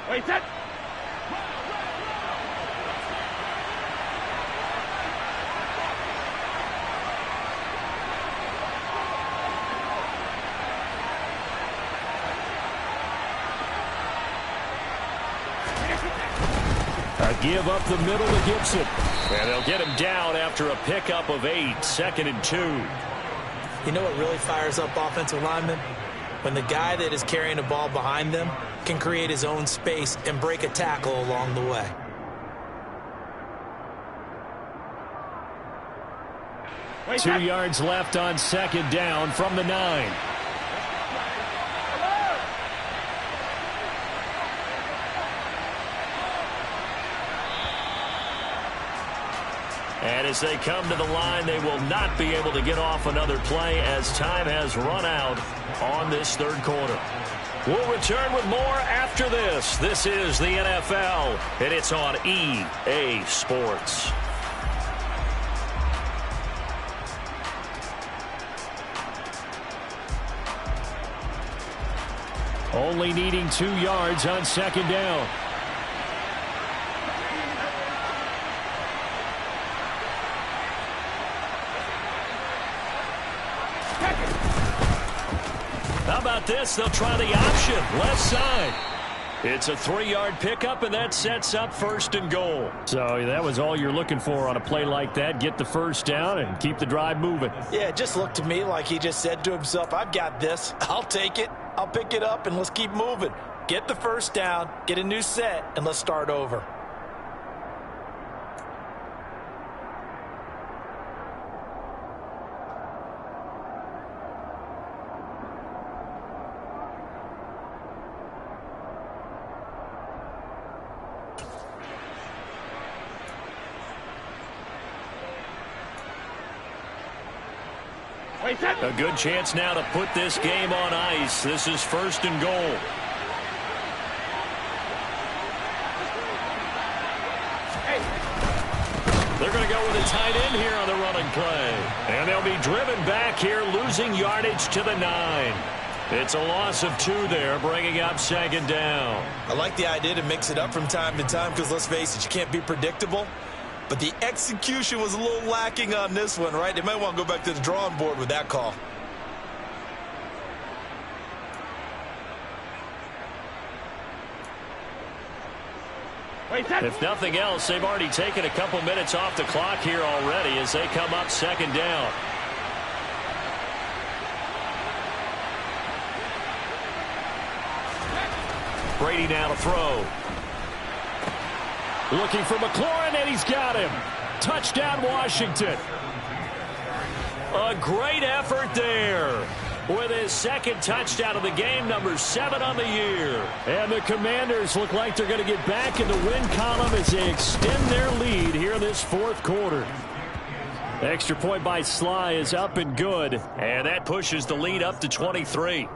Wait, set. A give up the middle to Gibson. And they'll get him down after a pickup of 8, 2nd and 2. You know what really fires up offensive linemen? When the guy that is carrying the ball behind them can create his own space and break a tackle along the way. Wait, 2 yards left on 2nd down from the 9. And as they come to the line, they will not be able to get off another play as time has run out on this third quarter. We'll return with more after this. This is the NFL, and it's on EA Sports. Only needing 2 yards on 2nd down. How about this? They'll try the option, left side. It's a 3-yard pickup, and that sets up 1st and goal. So that was all you're looking for on a play like that. Get the first down and keep the drive moving. Yeah, it just looked to me like he just said to himself, I've got this. I'll take it. I'll pick it up, and let's keep moving. Get the first down, get a new set, and let's start over. A good chance now to put this game on ice. This is 1st and goal. They're going to go with a tight end here on the running play. And they'll be driven back here, losing yardage to the 9. It's a loss of 2 there, bringing up 2nd down. I like the idea to mix it up from time to time because, let's face it, you can't be predictable. But the execution was a little lacking on this one, right? They might want to go back to the drawing board with that call. If nothing else, they've already taken a couple minutes off the clock here already as they come up 2nd down. Brady now to throw. Looking for McLaurin, and he's got him. Touchdown, Washington. A great effort there. with his second touchdown of the game, number 7 on the year. And the Commanders look like they're going to get back in the win column as they extend their lead here in this fourth quarter. The extra point by Sly is up and good, and that pushes the lead up to 23.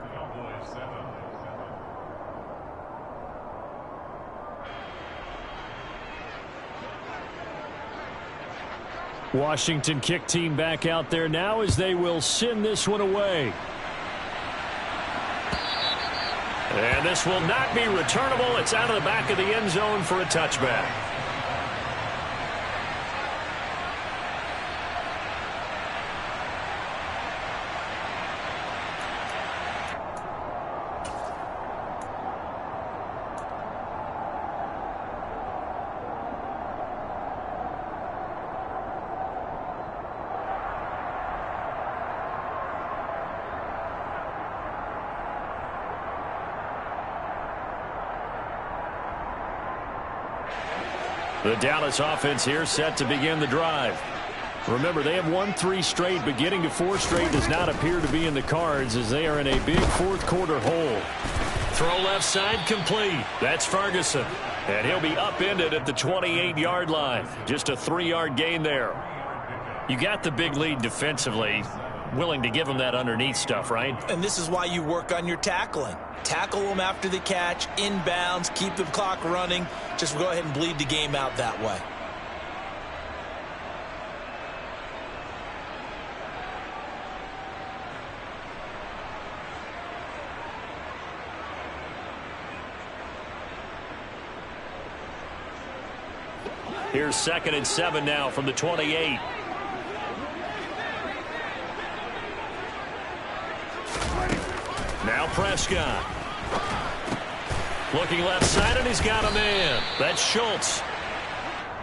Washington kick team back out there now as they will send this one away. And this will not be returnable. It's out of the back of the end zone for a touchback. The Dallas offense here set to begin the drive. Remember, they have won 3 straight, but getting to 4 straight does not appear to be in the cards as they are in a big fourth quarter hole. Throw left side complete. That's Ferguson. And he'll be upended at the 28-yard line. Just a 3-yard gain there. You got the big lead defensively. Willing to give them that underneath stuff, right? And this is why you work on your tackling. Tackle them after the catch, inbounds, keep the clock running. Just go ahead and bleed the game out that way. Here's 2nd and 7 now from the 28. Now Prescott. Looking left side, and he's got a man. That's Schultz.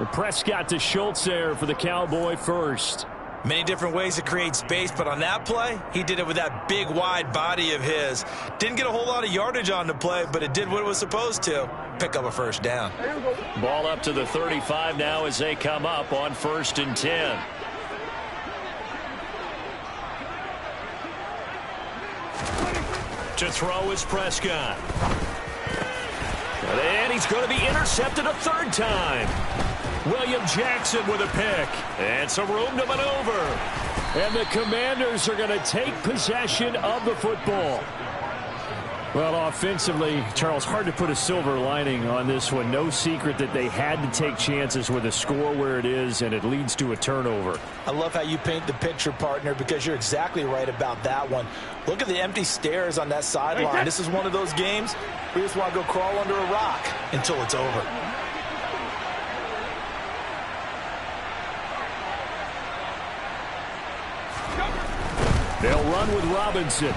The Prescott to Schultz there for the Cowboy first. Many different ways to create space, but on that play, he did it with that big, wide body of his. Didn't get a whole lot of yardage on the play, but it did what it was supposed to. Pick up a first down. Ball up to the 35 now as they come up on 1st and 10. To throw is Prescott. And he's going to be intercepted a 3rd time. William Jackson with a pick. And some room to maneuver. And the Commanders are going to take possession of the football. Well, offensively, Charles, hard to put a silver lining on this one. No secret that they had to take chances with a score where it is, and it leads to a turnover. I love how you paint the picture, partner, because you're exactly right about that one. Look at the empty stairs on that sideline. This is one of those games where you just want to go crawl under a rock until it's over. They'll run with Robinson.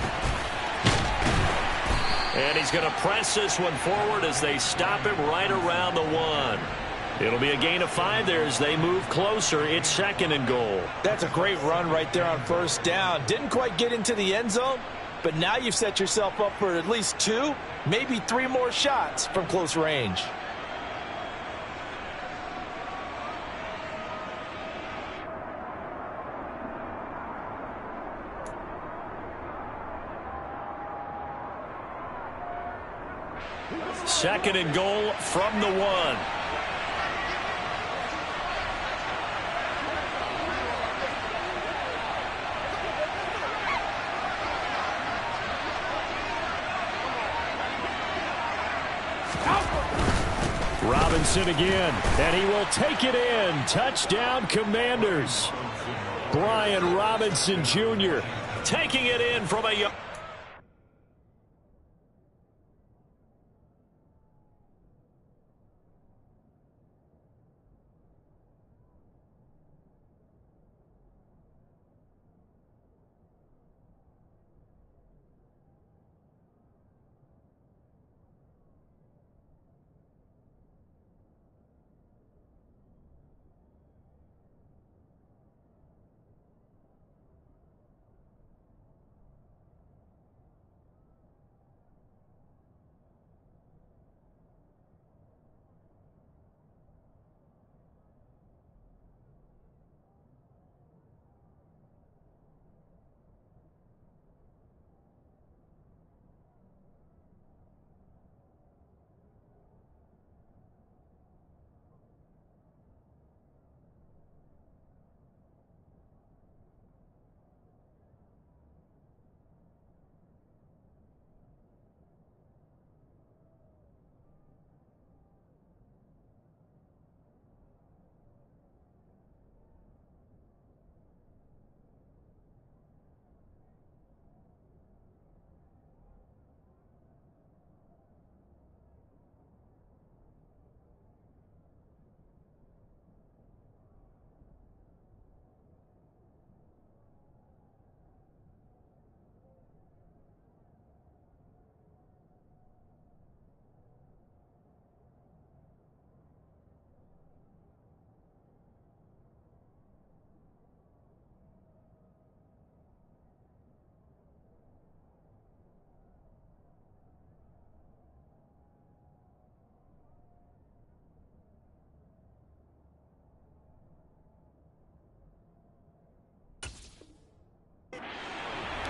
And he's going to press this one forward as they stop him right around the 1. It'll be a gain of 5 there as they move closer. It's 2nd and goal. That's a great run right there on 1st down. Didn't quite get into the end zone, but now you've set yourself up for at least 2, maybe 3 more shots from close range. Second and goal from the 1. Robinson again, and he will take it in. Touchdown, Commanders. Brian Robinson Jr. taking it in from a...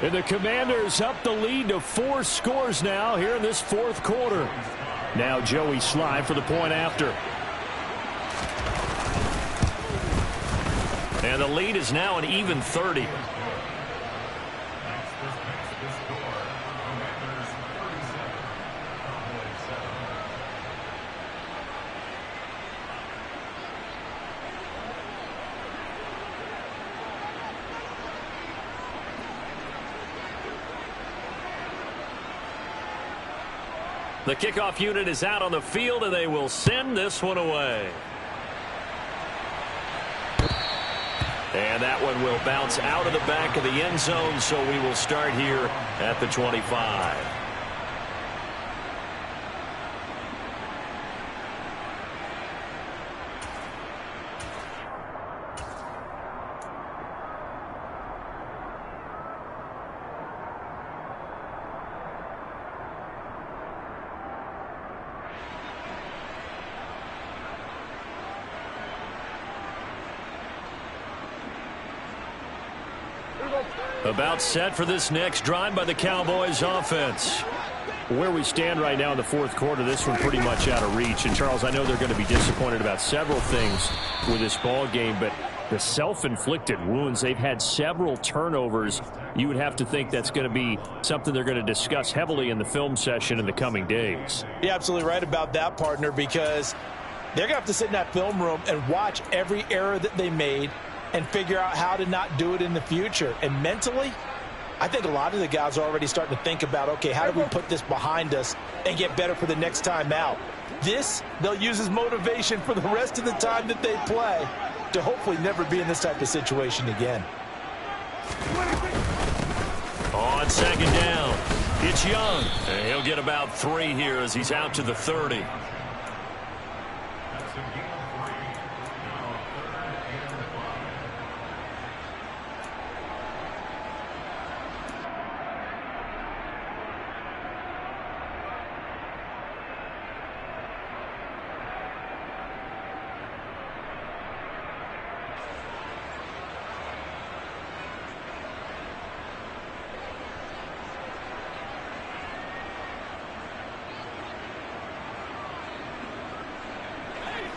And the Commanders up the lead to 4 scores now here in this fourth quarter. Now Joey Sly for the point after. And the lead is now an even 30. The kickoff unit is out on the field, and they will send this one away. And that one will bounce out of the back of the end zone, so we will start here at the 25. About set for this next drive by the Cowboys offense. Where we stand right now in the fourth quarter, this one pretty much out of reach. And, Charles, I know they're going to be disappointed about several things with this ball game, but the self-inflicted wounds, they've had several turnovers. You would have to think that's going to be something they're going to discuss heavily in the film session in the coming days. You're absolutely right about that, partner, because they're going to have to sit in that film room and watch every error that they made and figure out how to not do it in the future. And mentally, I think a lot of the guys are already starting to think about, okay, how do we put this behind us and get better for the next time out? This, they'll use as motivation for the rest of the time that they play to hopefully never be in this type of situation again. On second down, it's Young. And he'll get about 3 here as he's out to the 30.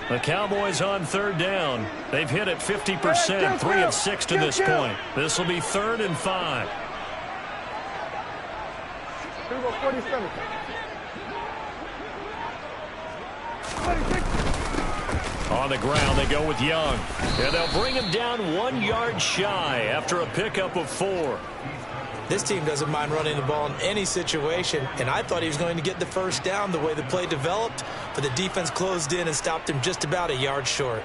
The Cowboys on third down. They've hit it 50%, 3 of 6 to this point. This will be 3rd and 5. Here we go, 47. On the ground, they go with Young. And they'll bring him down 1 yard shy after a pickup of 4. This team doesn't mind running the ball in any situation, and I thought he was going to get the first down the way the play developed, but the defense closed in and stopped him just about a yard short.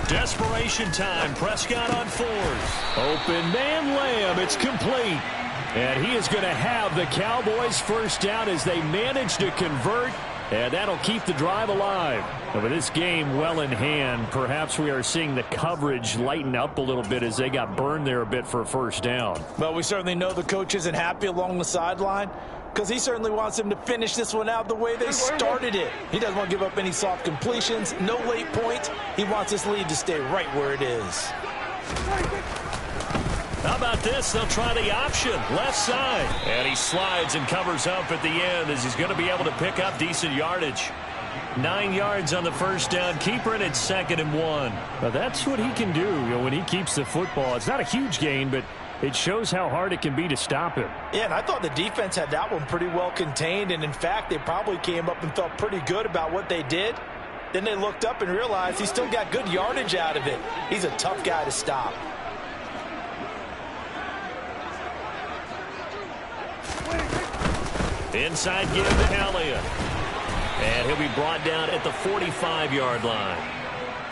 Desperation time. Prescott on 4s. Open man Lamb. It's complete. And he is going to have the Cowboys first down as they manage to convert. And that'll keep the drive alive. And with this game well in hand, perhaps we are seeing the coverage lighten up a little bit as they got burned there a bit for a first down. Well, we certainly know the coach isn't happy along the sideline because he certainly wants them to finish this one out the way they started it. He doesn't want to give up any soft completions, no late points. He wants this lead to stay right where it is. How about this? They'll try the option. Left side. And he slides and covers up at the end as he's going to be able to pick up decent yardage. 9 yards on the first down. Keeper it at 2nd and 1. Now that's what he can do, when he keeps the football. It's not a huge gain, but it shows how hard it can be to stop him. Yeah, and I thought the defense had that one pretty well contained. And, in fact, they probably came up and felt pretty good about what they did. Then they looked up and realized he still got good yardage out of it. He's a tough guy to stop. Inside give to Elliott. And he'll be brought down at the 45-yard line.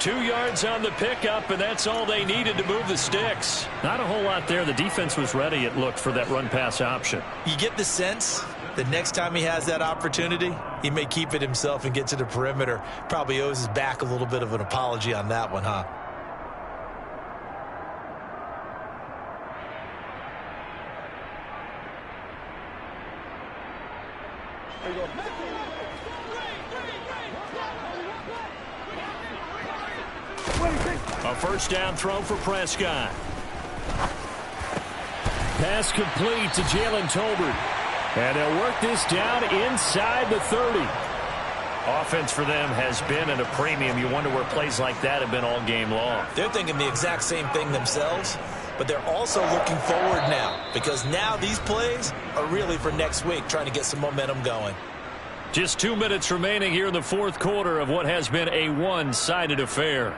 2 yards on the pickup, and that's all they needed to move the sticks. Not a whole lot there. The defense was ready, it looked, for that run-pass option. You get the sense that next time he has that opportunity, he may keep it himself and get to the perimeter. Probably owes his back a little bit of an apology on that one, huh? There you go. A first down throw for Prescott. Pass complete to Jalen Tolbert. And they'll work this down inside the 30. Offense for them has been at a premium. You wonder where plays like that have been all game long. They're thinking the exact same thing themselves, but they're also looking forward now, because now these plays are really for next week, trying to get some momentum going. Just 2 minutes remaining here in the fourth quarter of what has been a one-sided affair.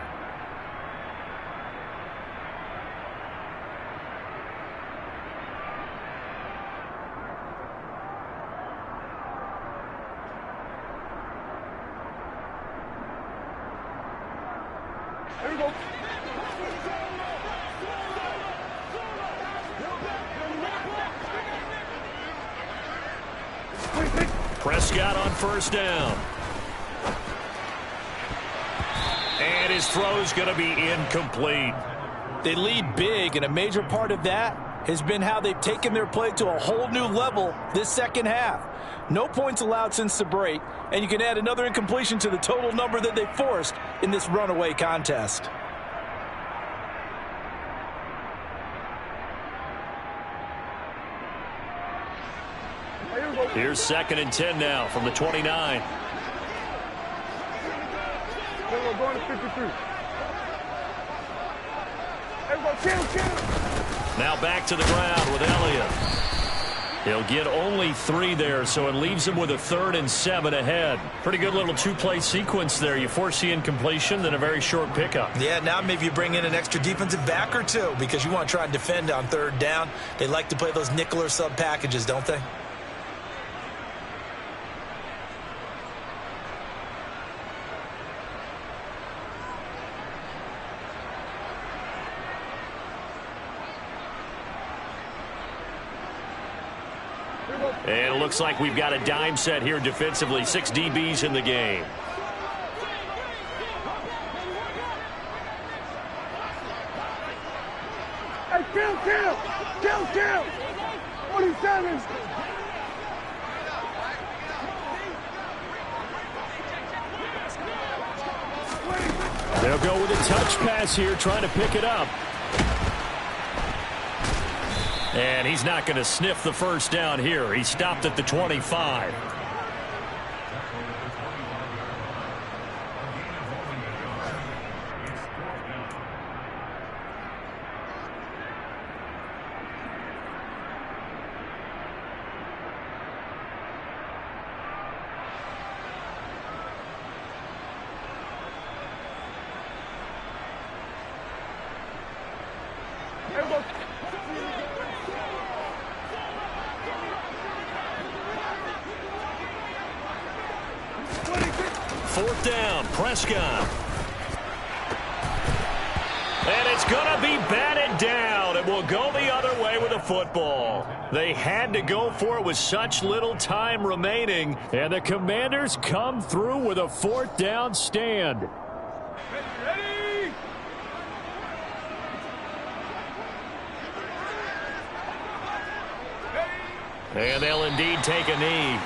There we go. Prescott on first down. And his throw's going to be incomplete. They lead big, and a major part of that has been how they've taken their play to a whole new level this second half. No points allowed since the break, and you can add another incompletion to the total number that they forced in this runaway contest. Here's 2nd and 10 now from the 29. We're going to 53. There we go. Kill. Now back to the ground with Elliott. He'll get only 3 there, so it leaves him with a 3rd and 7 ahead. Pretty good little 2-play sequence there. You force the incompletion, then a very short pickup. Yeah, now maybe you bring in an extra defensive back or two, because you want to try and defend on 3rd down. They like to play those nickel or sub packages, don't they? And it looks like we've got a dime set here defensively. 6 DBs in the game. Hey, kill. 47. They'll go with a touch pass here, trying to pick it up. And he's not going to sniff the first down here. He stopped at the 25. There we go. Fourth down, Prescott. And it's going to be batted down. It will go the other way with the football. They had to go for it with such little time remaining. And the Commanders come through with a 4th down stand. Ready. And they'll indeed take a knee.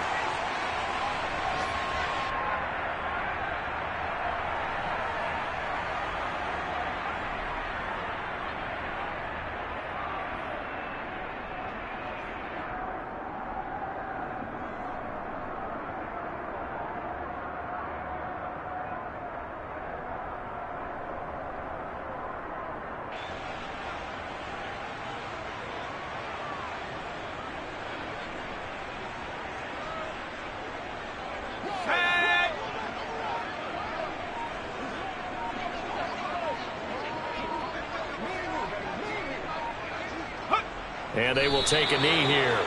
And they will take a knee here.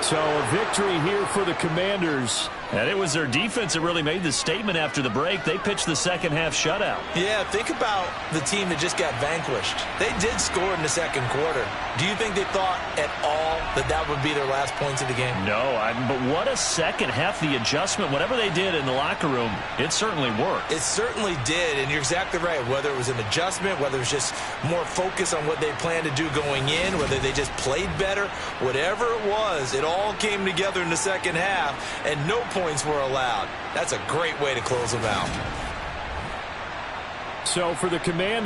So a victory here for the Commanders And it was their defense that really made the statement after the break. They pitched the second-half shutout. Yeah, think about the team that just got vanquished. They did score in the second quarter. Do you think they thought at all that that would be their last points of the game? No, but what a second half. The adjustment, whatever they did in the locker room, it certainly worked. It certainly did, and you're exactly right. Whether it was an adjustment, whether it was just more focus on what they planned to do going in, whether they just played better, whatever it was, it all came together in the second half, and no points were allowed. That's a great way to close them out. So for the Commanders,